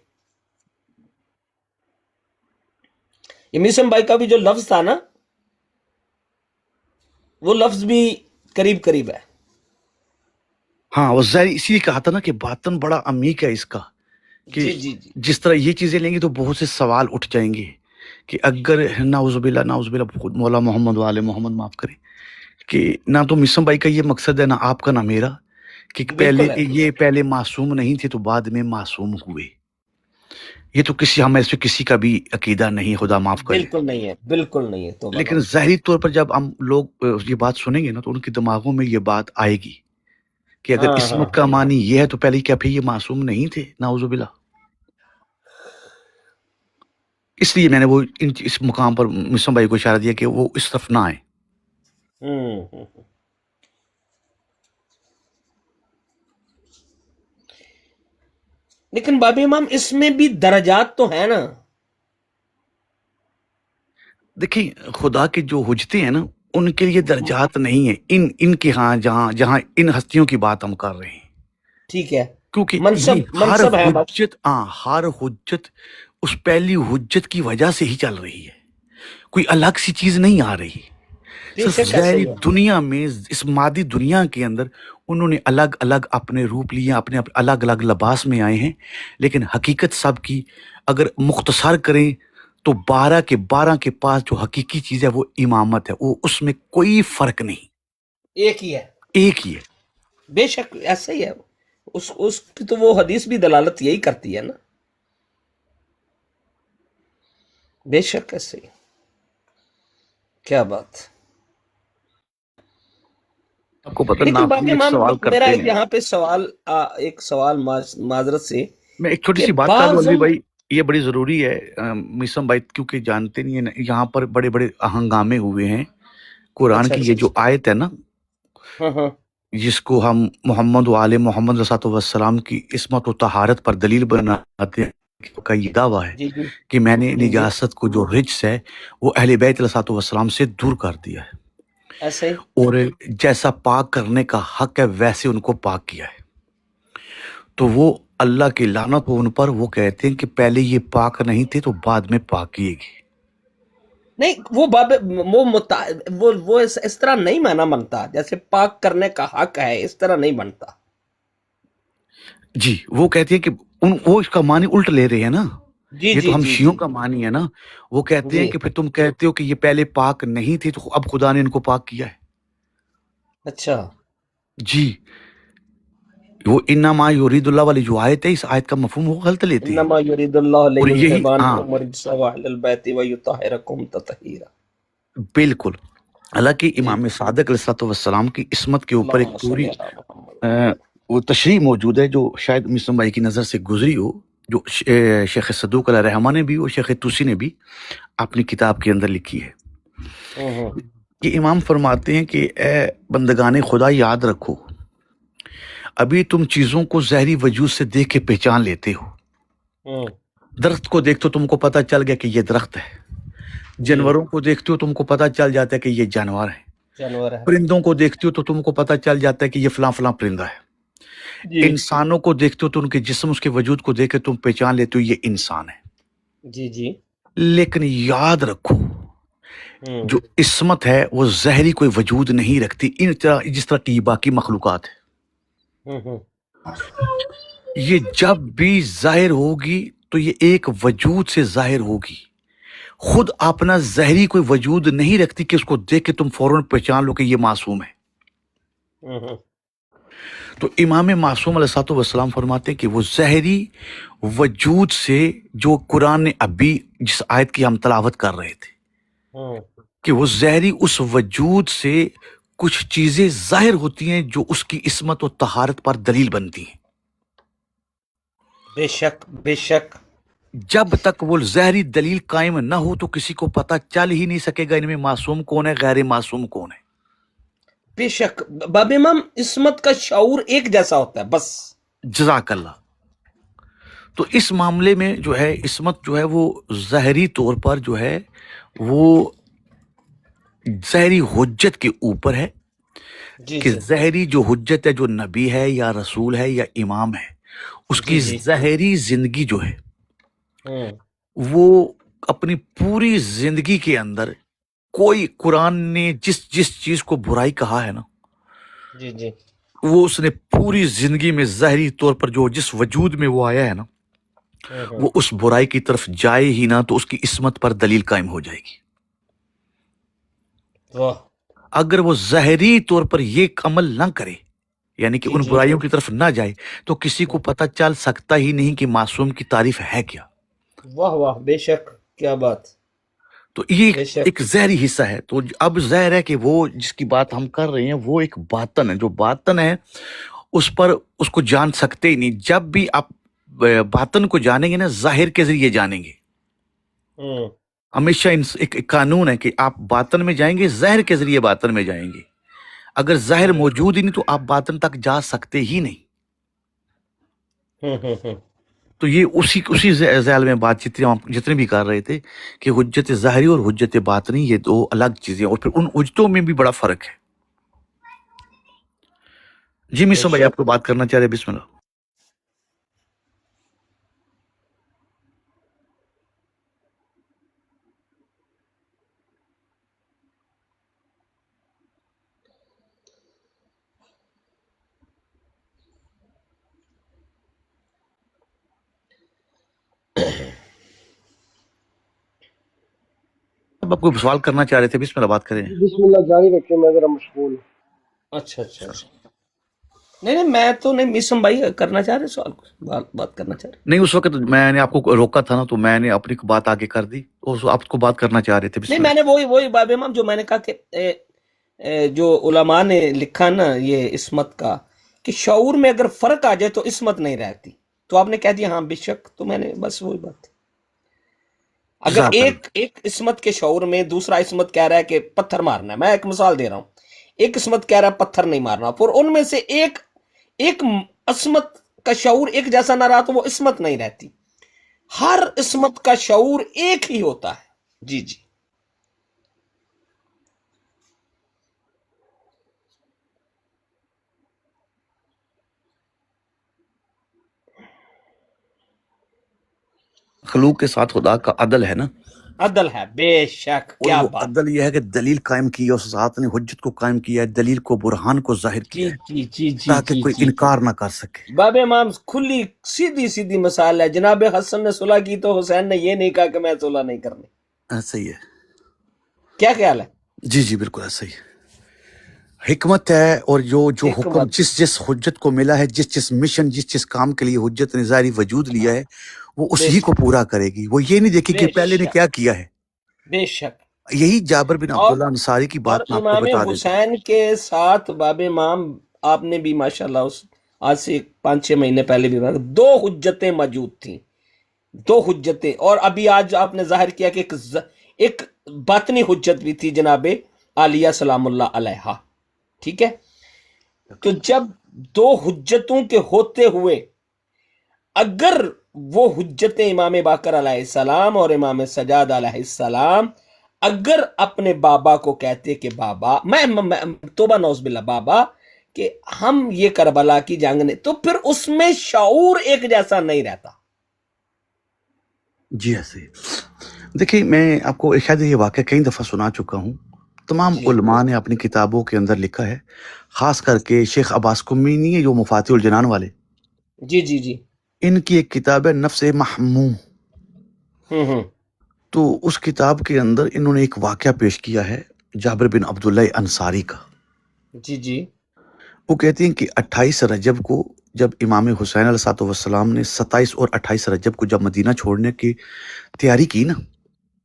یہ میسم بھائی کا بھی جو لفظ تھا نا وہ لفظ بھی قریب قریب ہے. ہاں وہ ظاہر اسی لیے کہا تھا نا کہ باطن بڑا عمیق ہے اس کا، کہ جی جی جی. جس طرح یہ چیزیں لیں گے تو بہت سے سوال اٹھ جائیں گے کہ اگر نعوذ باللہ خود مولا محمد وآل محمد معاف کرے، کہ نہ تو مسلم بھائی کا یہ مقصد ہے، نہ آپ کا نہ میرا، کہ بالکل ہے. یہ پہلے معصوم نہیں تھے تو بعد میں معصوم ہوئے. یہ تو ہم ایسے کسی کا بھی عقیدہ نہیں، خدا معاف کرے. بالکل نہیں ہے، بالکل نہیں ہے. توبہ لیکن ظاہری طور پر جب ہم لوگ یہ بات سنیں گے نا تو ان کے دماغوں میں یہ بات آئے گی کہ اگر عصمت کا معنی یہ ہے تو پہلے کیا پھر یہ معصوم نہیں تھے؟ نعوذ باللہ. اس لیے میں نے وہ اس مقام پر مسلم بھائی کو اشارہ دیا کہ وہ اس طرف نہ آئے. لیکن باب امام اس میں بھی درجات تو ہیں نا. دیکھیں خدا کے جو حجتے ہیں نا ان کے لیے درجات نہیں ہیں، ان کے ہاں جہاں ان ہستیوں کی بات ہم کر رہے ہیں. ٹھیک ہے. کیونکہ منصب ہے بس. ہر حجت اس پہلی حجت کی وجہ سے ہی چل رہی ہے، کوئی الگ سی چیز نہیں آ رہی. ظاہری دنیا میں اس مادی دنیا کے اندر انہوں نے الگ الگ اپنے روپ لیے، اپنے الگ الگ لباس میں آئے ہیں، لیکن حقیقت سب کی اگر مختصر کریں تو 12 کے پاس جو حقیقی چیز ہے وہ امامت ہے. وہ اس میں کوئی فرق نہیں، ایک ہی ہے. بے شک ایسا ہی ہے. اس کی تو وہ حدیث بھی دلالت یہی کرتی ہے نا. بے شک ایسے ہی. کیا بات. آپ کو پتہ لیکن باقی سوال کرتے میرا ہیں. یہاں پہ ایک سوال معذرت سے میں ایک چھوٹی سی بات کر دوں علی بھائی، یہ بڑی ضروری ہے. مسلم بھائی کیونکہ جانتے نہیں ہیں، یہاں پر بڑے بڑے ہنگامے ہوئے ہیں. قرآن کی یہ جو آیت ہے نا جس کو ہم محمد وآل محمد صلی اللہ علیہ وسلم کی عصمت و طہارت پر دلیل بناتے ہیں، کا یہ دعویٰ ہے کہ میں نے نجاست کو جو رجس ہے وہ اہل بیت علیہ السلام سے دور کر دیا ہے، ایسے اور جیسا پاک کرنے کا حق ہے ویسے ان کو پاک کیا ہے. تو وہ اللہ کی لعنت ہو ان پر، وہ کہتے ہیں کہ پہلے یہ پاک نہیں تھے تو بعد میں پاک کیے گئے. نہیں، وہ اس طرح نہیں مانا بنتا، جیسے پاک کرنے کا حق ہے اس طرح نہیں بنتا. جی وہ کہتے ہیں کہ وہ اس کا معنی الٹ لے رہے ہیں نا. یہ تو ہم شیعوں کا معنی ہے نا. وہ کہتے ہیں کہ پھر تم کہتے ہو کہ یہ پہلے پاک نہیں تھے تو اب خدا نے ان کو پاک کیا ہے. اچھا جی وہ انما یرید اللہ والی جو آیت ہے، اس آیت کا مفہوم وہ غلط لیتے ہیں. انما یرید اللہ لیذھب عنکم الرجس واہل البیت ویطہرکم تطہیرا. بالکل. حالانکہ امام صادق علیہ السلام کی عصمت کے اوپر ایک پوری وہ تشریح موجود ہے جو شاید مسلم بھائی کی نظر سے گزری ہو، جو شیخ صدوق علیہ رحمہ نے بھی اور شیخ توسی نے بھی اپنی کتاب کے اندر لکھی ہے. کہ امام فرماتے ہیں کہ اے بندگان خدا یاد رکھو، ابھی تم چیزوں کو ظاہری وجود سے دیکھ کے پہچان لیتے ہو. درخت کو دیکھتے ہو تم کو پتہ چل گیا کہ یہ درخت ہے، جانوروں کو دیکھتے ہو تم کو پتہ چل جاتا ہے کہ یہ جانور ہے، پرندوں کو دیکھتے ہو تو تم کو پتہ چل جاتا ہے کہ یہ فلاں فلاں پرندہ ہے. انسانوں کو دیکھتے ہو تو ان کے جسم، اس کے وجود کو دیکھ کے تم پہچان لیتے ہو یہ انسان ہے. جی لیکن یاد رکھو جو عصمت ہے وہ ظاہری کوئی وجود نہیں رکھتی، جس طرح کی باقی مخلوقات ہے. یہ جب بھی ظاہر ہوگی تو یہ ایک وجود سے ظاہر ہوگی، خود اپنا ظاہری کوئی وجود نہیں رکھتی کہ اس کو دیکھ کے تم فوراً پہچان لو کہ یہ معصوم ہے. تو امام معصوم علیہ السلام فرماتے ہیں کہ وہ ظاہری وجود سے، جو قرآن نے ابھی جس آیت کی ہم تلاوت کر رہے تھے، کہ وہ ظاہری اس وجود سے کچھ چیزیں ظاہر ہوتی ہیں جو اس کی عصمت و طہارت پر دلیل بنتی ہیں. بے شک. جب تک وہ ظاہری دلیل قائم نہ ہو تو کسی کو پتہ چل ہی نہیں سکے گا ان میں معصوم کون ہے، غیر معصوم کون ہے. بے شک. باب امام عصمت کا شعور ایک جیسا ہوتا ہے بس. جزاک اللہ. تو اس معاملے میں جو ہے عصمت جو ہے وہ ظاہری طور پر جو ہے وہ ظاہری حجت کے اوپر ہے، کہ ظاہری جو حجت ہے، جو نبی ہے یا رسول ہے یا امام ہے، اس کی ظاہری زندگی جو ہے وہ اپنی پوری زندگی کے اندر کوئی قرآن نے جس جس چیز کو برائی کہا ہے نا، جی جی وہ اس نے پوری زندگی میں ظاہری طور پر جو جس وجود میں وہ آیا ہے نا، وہ اس برائی کی طرف جائے ہی نہ تو اس کی عصمت پر دلیل قائم ہو جائے گی۔ واہ اگر وہ ظاہری طور پر یہ عمل نہ کرے، یعنی کہ جی ان جی برائیوں کی طرف نہ جائے، تو کسی کو پتہ چل سکتا ہی نہیں کہ معصوم کی تعریف ہے کیا۔ واہ واہ بے شک، کیا بات، تو یہ بے شک، ایک ظاہری حصہ ہے۔ تو اب ظاہر ہے کہ وہ جس کی بات ہم کر رہے ہیں وہ ایک باطن ہے، جو باطن ہے اس پر اس کو جان سکتے ہی نہیں۔ جب بھی آپ باطن کو جانیں گے نا، ظاہر کے ذریعے جانیں گے۔ ہمیشہ ایک قانون ہے کہ آپ باطن میں جائیں گے، ظاہر کے ذریعے باطن میں جائیں گے۔ اگر ظاہر موجود ہی نہیں تو آپ باطن تک جا سکتے ہی نہیں۔ تو یہ اسی ذیل میں بات جتنے بھی کر رہے تھے کہ حجت ظاہری اور حجت باطنی یہ دو الگ چیزیں، اور پھر ان حجتوں میں بھی بڑا فرق ہے۔ جی بے مصطفیٰ بھائی شک، آپ کو بات کرنا چاہ رہے ہیں، بسم اللہ۔ اب آپ کو سوال کرنا چاہ رہے تھے، بسم اللہ بات کریں۔ بسم اللہ جاری رکھیں، میں ذرا مشغول ہوں۔ اچھا اچھا اچھا، نہیں میں تو نہیں، میسم بھائی کرنا چاہ رہے سوال، بات کرنا چاہ رہے۔ نہیں، اس وقت میں نے آپ کو روکا تھا نا، تو میں نے اپنی بات آگے کر دی، آپ کو بات کرنا چاہ رہے تھے، نہیں بسم میں اللہ۔ نے وہی باب امام جو میں نے کہا کہ جو علماء نے لکھا نا یہ عصمت کا، کہ شعور میں اگر فرق آ جائے تو عصمت نہیں رہتی، تو آپ نے کہہ دیا ہاں بے شک، تو میں نے بس وہی بات تھی۔ اگر جزاک اللہ۔ ایک عصمت کے شعور میں دوسرا عصمت کہہ رہا ہے کہ پتھر مارنا ہے، میں ایک مثال دے رہا ہوں، ایک عصمت کہہ رہا ہے پتھر نہیں مارنا، پھر ان میں سے ایک عصمت کا شعور ایک جیسا نہ رہا تو وہ عصمت نہیں رہتی۔ ہر عصمت کا شعور ایک ہی ہوتا ہے۔ جی جی خلوق کے ساتھ خدا کا عدل ہے نا، عدل ہے، بے شک، اور کیا وہ بات، عدل یہ ہے کہ دلیل قائم کی ہے، اس ذات نے حجت کو قائم کیا ہے، دلیل کو برہان کو ظاہر جی کیا ہے جی جی جی تاکہ جی کوئی جی انکار نہ کر سکے۔ باب امام کھلی سیدھی مثال ہے، جناب حسن نے صلح کی تو حسین نے یہ نہیں کہا کہ میں صلح نہیں کرنی۔ ایسا ہی ہے، کیا خیال ہے؟ جی جی بالکل ایسا ہی ہے۔ حکمت ہے، اور جو حکم حکمت، جس حجت کو ملا ہے، جس مشن جس کام کے لیے حجت نے ظاہری وجود لیا ہے، وہ بے اسی کو شک، پورا کرے گی۔ وہ یہ نہیں دیکھے کہ بے پہلے نے شک، کیا کیا ہے۔ بے شک۔ یہی جابر بن اور عبداللہ انصاری کی اور بات میں آپ کو امام بتا دیتا ہوں۔ حسین کے ساتھ باب امام، آپ نے بھی ماشاءاللہ آج سے 5-6 مہینے پہلے بھی بات، 2 حجتیں موجود تھیں، 2 حجتیں، اور ابھی آج آپ نے ظاہر کیا کہ ایک باطنی حجت بھی تھی جناب عالیہ سلام اللہ علیہا، ٹھیک ہے؟ تو جب 2 حجتوں کے ہوتے ہوئے اگر وہ حجت امام باقر علیہ السلام اور امام سجاد علیہ السلام اگر اپنے بابا کو کہتے کہ بابا، میں توبہ نعوذ باللہ، بابا کہ ہم یہ کربلا کی جنگ نے، تو پھر اس میں شعور ایک جیسا نہیں رہتا۔ جی ایسے ہی دیکھیے، میں آپ کو شاید یہ واقعہ کئی دفعہ سنا چکا ہوں، تمام جی علماء نے اپنی کتابوں کے اندر لکھا ہے، خاص کر کے شیخ عباس قمی نہیں ہے جو مفاتیح الجنان والے، جی جی جی ان کی ایک کتاب ہے نفس محموم، تو اس کتاب کے اندر انہوں نے ایک واقعہ پیش کیا ہے جابر بن عبداللہ انصاری کا۔ جی جی وہ کہتے ہیں کہ 28 رجب کو جب امام حسین علیہ السلام نے 27 اور 28 رجب کو جب مدینہ چھوڑنے کی تیاری کی نا،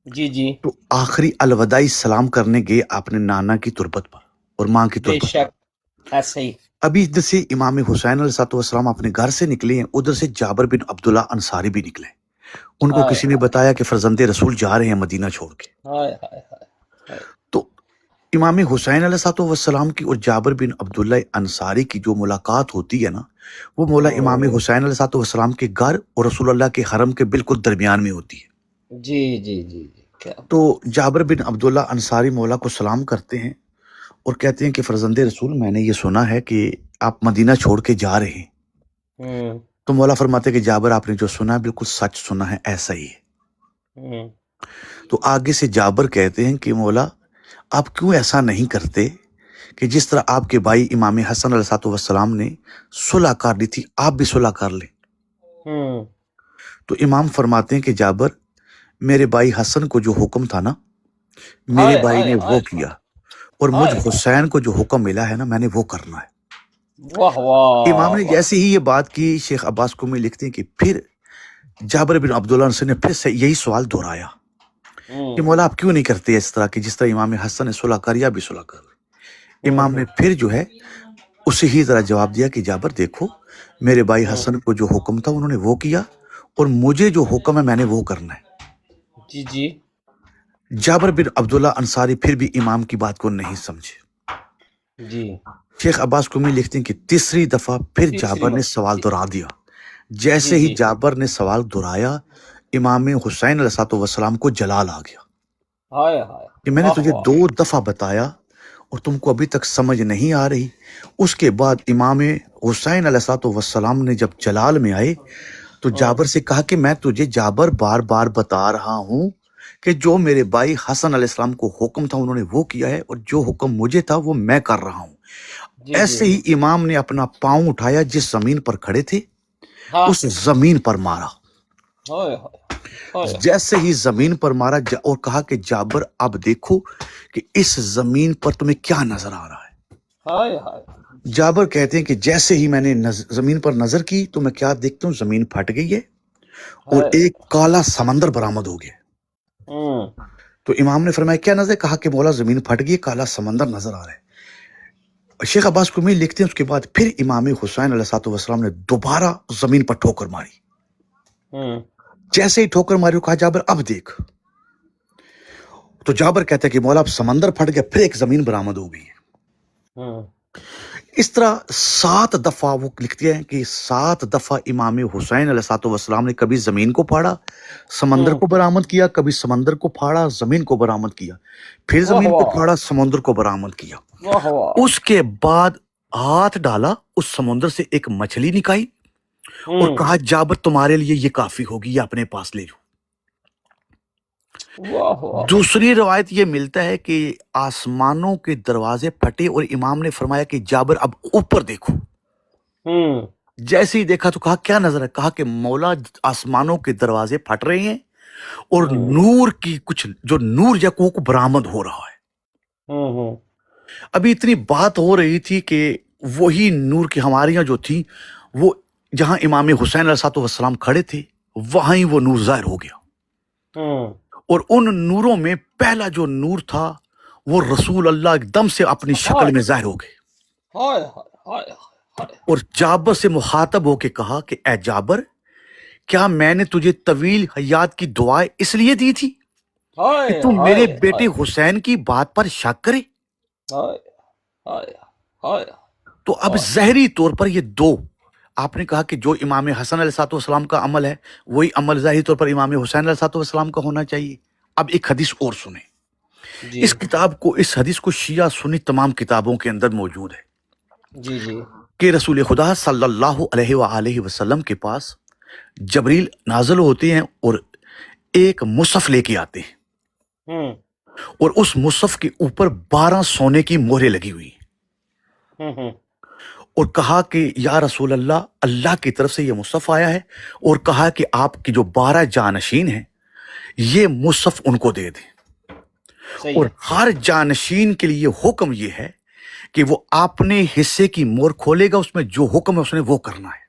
جی جی تو آخری الوداعی سلام کرنے گئے اپنے نانا کی تربت پر اور ماں کی بے تربت پر۔ شک، ایسے ہی، ابھی ادھر سے امام حسین علیہ السلام اپنے گھر سے نکلے ہیں، ادھر سے جابر بن عبداللہ انصاری بھی نکلے، ان کو ہائے کسی نے بتایا کہ فرزند رسول جا رہے ہیں مدینہ چھوڑ کے۔ ہائے ہائے ہائے، تو امام حسین علیہ السلام کی اور جابر بن عبداللہ انصاری کی جو ملاقات ہوتی ہے نا، وہ مولا امام حسین علیہ السلام کے گھر اور رسول اللہ کے حرم کے بالکل درمیان میں ہوتی ہے۔ جی جی جی جی، کیا، تو جابر بن عبداللہ انصاری مولا کو سلام کرتے ہیں اور کہتے ہیں کہ فرزند رسول، میں نے یہ سنا ہے کہ آپ مدینہ چھوڑ کے جا رہے ہیں۔ تو مولا فرماتے ہیں کہ جابر، آپ نے جو سنا ہے بالکل سچ سنا ہے، ایسا ہی ہے۔ تو آگے سے جابر کہتے ہیں کہ مولا آپ کیوں ایسا نہیں کرتے کہ جس طرح آپ کے بھائی امام حسن علیہ السلام نے صلح کر لی تھی آپ بھی صلح کر لیں؟ تو امام فرماتے ہیں کہ جابر میرے بھائی حسن کو جو حکم تھا نا میرے بھائی نے وہ کیا، اور مجھ حسین کو جو حکم ملا ہے نا میں نے وہ کرنا ہے۔ واہ واہ، امام نے جیسے ہی یہ بات کی، شیخ عباس قمی لکھتے ہیں کہ پھر جابر بن عبداللہ انصاری نے پھر سے یہی سوال دہرایا کہ مولا آپ کیوں نہیں کرتے اس طرح کہ جس طرح امام حسن نے صلح کر یا بھی صلح کر۔ امام نے پھر جو ہے اسی ہی طرح جواب دیا کہ جابر دیکھو میرے بھائی حسن کو جو حکم تھا انہوں نے وہ کیا، اور مجھے جو حکم ہے میں نے وہ کرنا ہے۔ جی جی جابر بن عبداللہ انصاری پھر بھی امام کی بات کو نہیں سمجھے۔ جی، شیخ عباس قمی لکھتے ہیں کہ تیسری دفعہ پھر جابر نے سوال دہرا دیا۔ جیسے ہی جابر نے سوال دہرایا امام حسین علیہ السلام کو جلال آ گیا ہائے ہائے، کہ میں نے تجھے 2 دفعہ بتایا اور تم کو ابھی تک سمجھ نہیں آ رہی۔ اس کے بعد امام حسین علیہ السلام نے جب جلال میں آئے تو جابر سے کہا کہ میں تجھے جابر بار بار بتا رہا ہوں کہ جو میرے بھائی حسن علیہ السلام کو حکم تھا انہوں نے وہ کیا ہے، اور جو حکم مجھے تھا وہ میں کر رہا ہوں۔ ایسے ہی امام نے اپنا پاؤں اٹھایا، جس زمین پر کھڑے تھے اس زمین پر مارا، جیسے ہی زمین پر مارا اور کہا کہ جابر اب دیکھو کہ اس زمین پر تمہیں کیا نظر آ رہا ہے۔ جابر کہتے ہیں کہ جیسے ہی میں نے زمین پر نظر کی تو میں کیا دیکھتا ہوں، زمین پھٹ گئی ہے اور ایک کالا سمندر برآمد ہو گیا۔ تو امام نے فرمایا کیا نظر؟ کہا کہ مولا زمین پھٹ گئی، کالا سمندر نظر آ رہا ہے۔ شیخ عباس قمی لکھتے ہیں اس کے بعد پھر امام حسین علیہ السلام نے دوبارہ زمین پر ٹھوکر ماری۔ جیسے ہی ٹھوکر ماری کہا جابر اب دیکھ، تو جابر کہتا ہے کہ مولا اب سمندر پھٹ گیا، پھر ایک زمین برآمد ہو گئی ہے۔ اس طرح 7 دفعہ وہ لکھتے ہیں کہ 7 دفعہ امام حسین علیہ السلام نے کبھی زمین کو پھاڑا سمندر کو برآمد کیا، کبھی سمندر کو پھاڑا زمین کو برآمد کیا، پھر زمین کو پھاڑا سمندر کو برآمد کیا۔ اس کے بعد ہاتھ ڈالا، اس سمندر سے ایک مچھلی نکائی اور کہا جابر تمہارے لیے یہ کافی ہوگی، یہ اپنے پاس لے لو۔ دوسری روایت یہ ملتا ہے کہ آسمانوں کے دروازے پھٹے اور امام نے فرمایا کہ جابر اب اوپر دیکھو۔ جیسے ہی دیکھا تو کہا کیا نظر ہے؟ کہا کہ مولا آسمانوں کے دروازے پھٹ رہے ہیں اور نور کی کچھ جو نور کو برآمد ہو رہا ہے۔ ابھی اتنی بات ہو رہی تھی کہ وہی نور کی ہماریاں جو تھی وہ جہاں امام حسین علیہ السلام کھڑے تھے وہاں ہی وہ نور ظاہر ہو گیا، اور ان نوروں میں پہلا جو نور تھا وہ رسول اللہ ایک دم سے اپنی شکل میں ظاہر ہو گئے، اور جابر سے مخاطب ہو کے کہا کہ اے جابر کیا میں نے تجھے طویل حیات کی دعائیں اس لیے دی تھی کہ تم میرے بیٹے حسین کی بات پر شک کرے؟ تو اب ظاہری طور پر یہ 2 آپ نے کہا کہ جو امام حسن علیہ السلام کا عمل ہے وہی عمل ظاہری طور پر امام حسین علیہ السلام کا ہونا چاہیے۔ اب ایک حدیث اور سنیں، اس حدیث کو شیعہ سنی تمام کتابوں کے اندر موجود ہے کہ رسول خدا صلی اللہ علیہ وآلہ وسلم کے پاس جبریل نازل ہوتے ہیں اور ایک مصحف لے کے آتے ہیں، اور اس مصحف کے اوپر 12 سونے کی مہریں لگی ہوئی ہیں، اور کہا کہ یا رسول اللہ اللہ کی طرف سے یہ مصحف آیا ہے، اور کہا کہ آپ کی جو 12 جانشین ہیں یہ مصحف ان کو دے دیں، اور ہر جانشین کے لیے حکم یہ ہے کہ وہ اپنے حصے کی مہر کھولے گا، اس میں جو حکم ہے اس نے وہ کرنا ہے۔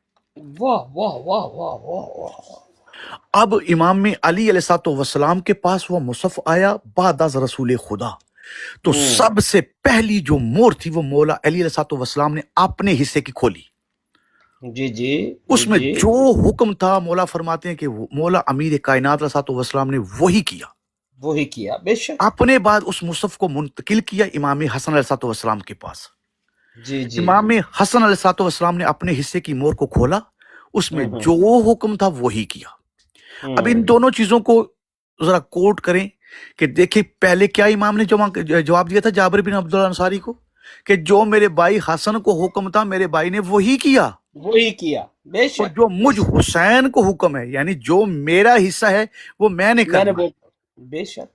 اب امام علی علیہ السلام کے پاس وہ مصحف آیا بعد از رسول خدا، تو سب سے پہلی جو مہر تھی وہ مولا علی علیہ السلام نے اپنے حصے کی کھولی۔ اس میں جو حکم تھا مولا فرماتے ہیں کہ مولا امیر کائنات علیہ السلام نے وہی کیا، بے شک اپنے بعد اس مصحف کو منتقل کیا امام حسن علیہ السلام کے پاس۔ امام حسن علیہ السلام نے اپنے حصے کی مہر کو کھولا، اس میں جو حکم تھا وہی کیا۔ اب ان دونوں چیزوں کو ذرا کوٹ کریں کہ دیکھیں پہلے کیا امام نے جواب دیا تھا جابر بن عبداللہ انصاری کو کہ جو میرے بھائی حسن کو حکم تھا میرے بھائی نے وہی کیا، بے اور شک جو مجھ حسین کو حکم ہے یعنی جو میرا حصہ ہے وہ میں نے کرنا۔ بے شک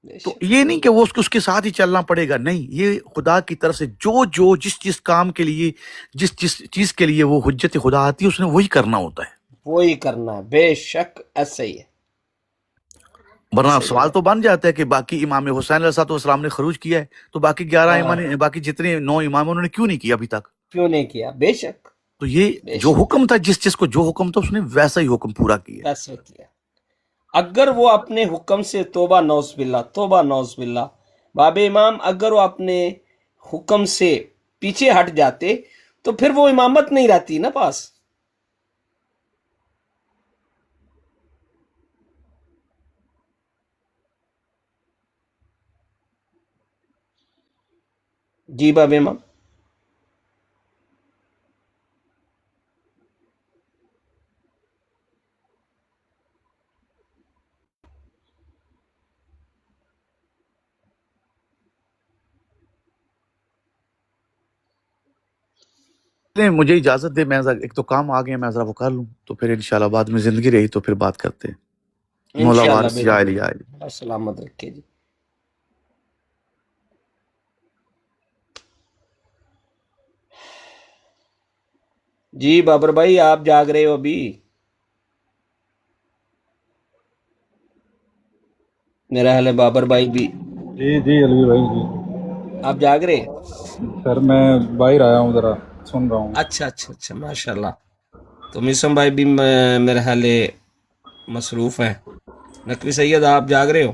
بے تو شک یہ نہیں کہ وہ اس کے ساتھ ہی چلنا پڑے گا، نہیں، یہ خدا کی طرف سے جو جس کام کے لیے، جس چیز کے لیے وہ حجت خدا آتی ہے، اس نے وہی کرنا ہوتا ہے، وہی کرنا ہے، بے شک ایسا ہی ہے، ورنہ ایسا ہی سوال ہے، تو بن جاتا ہے کہ باقی امام حسین علیہ السلام نے خروج کیا ہے، تو باقی 11 ہاں امام، باقی جتنے 9 امام انہوں نے کیوں نہیں کیا ابھی تک؟ کیوں نہیں کیا؟ بے شک تو یہ بے جو شک حکم تھا، جس چیز کو جو حکم تھا، اس نے ویسا ہی حکم پورا کیا. ایسا کیا. اگر وہ اپنے حکم سے توبہ نوز باللہ، توبہ نوز باللہ، باب امام اگر وہ اپنے حکم سے پیچھے ہٹ جاتے تو پھر وہ امامت نہیں رہتی نا پاس. جی باب امام. نہیں، مجھے اجازت دے، میں ایک تو کام آ گیا، میں ذرا وہ کر لوں، تو پھر انشاءاللہ بعد میں زندگی رہی تو پھر بات کرتے ہیں. مولا انشاءاللہ وارث یا بھائی، علی یا علی. اللہ سلامت رکھے جی. جی بابر بھائی آپ جاگ رہے ہو ابھی؟ میرا حال ہے بابر بھائی بھی جی علوی بھائی جی. آپ جاگ رہے؟ سر میں باہر آیا ہوں، ذرا سن رہا ہوں. اچھا اچھا اچھا، ماشاء اللہ. تو مسم بھائی بھی میرے حال مصروف ہیں. نقوی سید آپ جاگ رہے ہو؟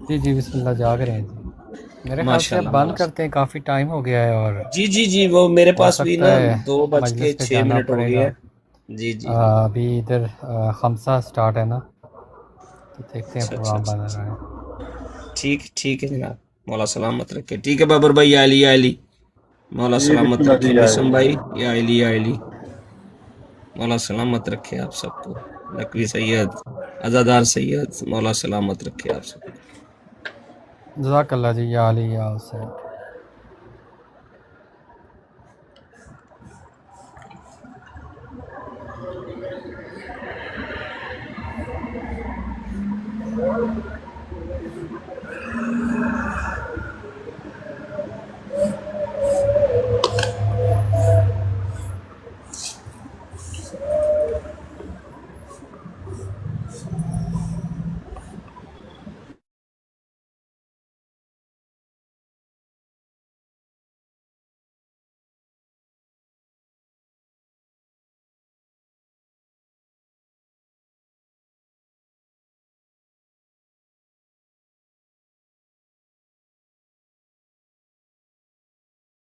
جی جی بسم اللہ، جاگ رہے ہیں جی. میرے خیال ماشاء سے اب اللہ بند ماشاء کرتے ہیں، کافی ٹائم ہو گیا ہے اور اللہ. جی جی جی، وہ میرے ہو پاس بھی سکتا نا ہے 2:06 مجلس پہ جانا ہو پڑے گئے گا. ہیں. جی جی. ابھی ادھر خمسہ سٹارٹ ہے نا، تو دیکھتے ہیں اچھا اچھا پروگرام بنا اچھا، رہا ہے. ٹھیک ہے جناب. مولا سلامت رکھے. ٹھیک ہے بابر بھائی، یا علی یا علی. مولا جی بسم سلامت اللہ رکھے. جی آئے. مسم بھائی یا علی یا علی. مولا سلامت رکھے آپ سب کو. نقوی سید، عزادار سید، مولا سلامت رکھے آپ سب کو. جزاک اللہ جی، یا علی یا حسین.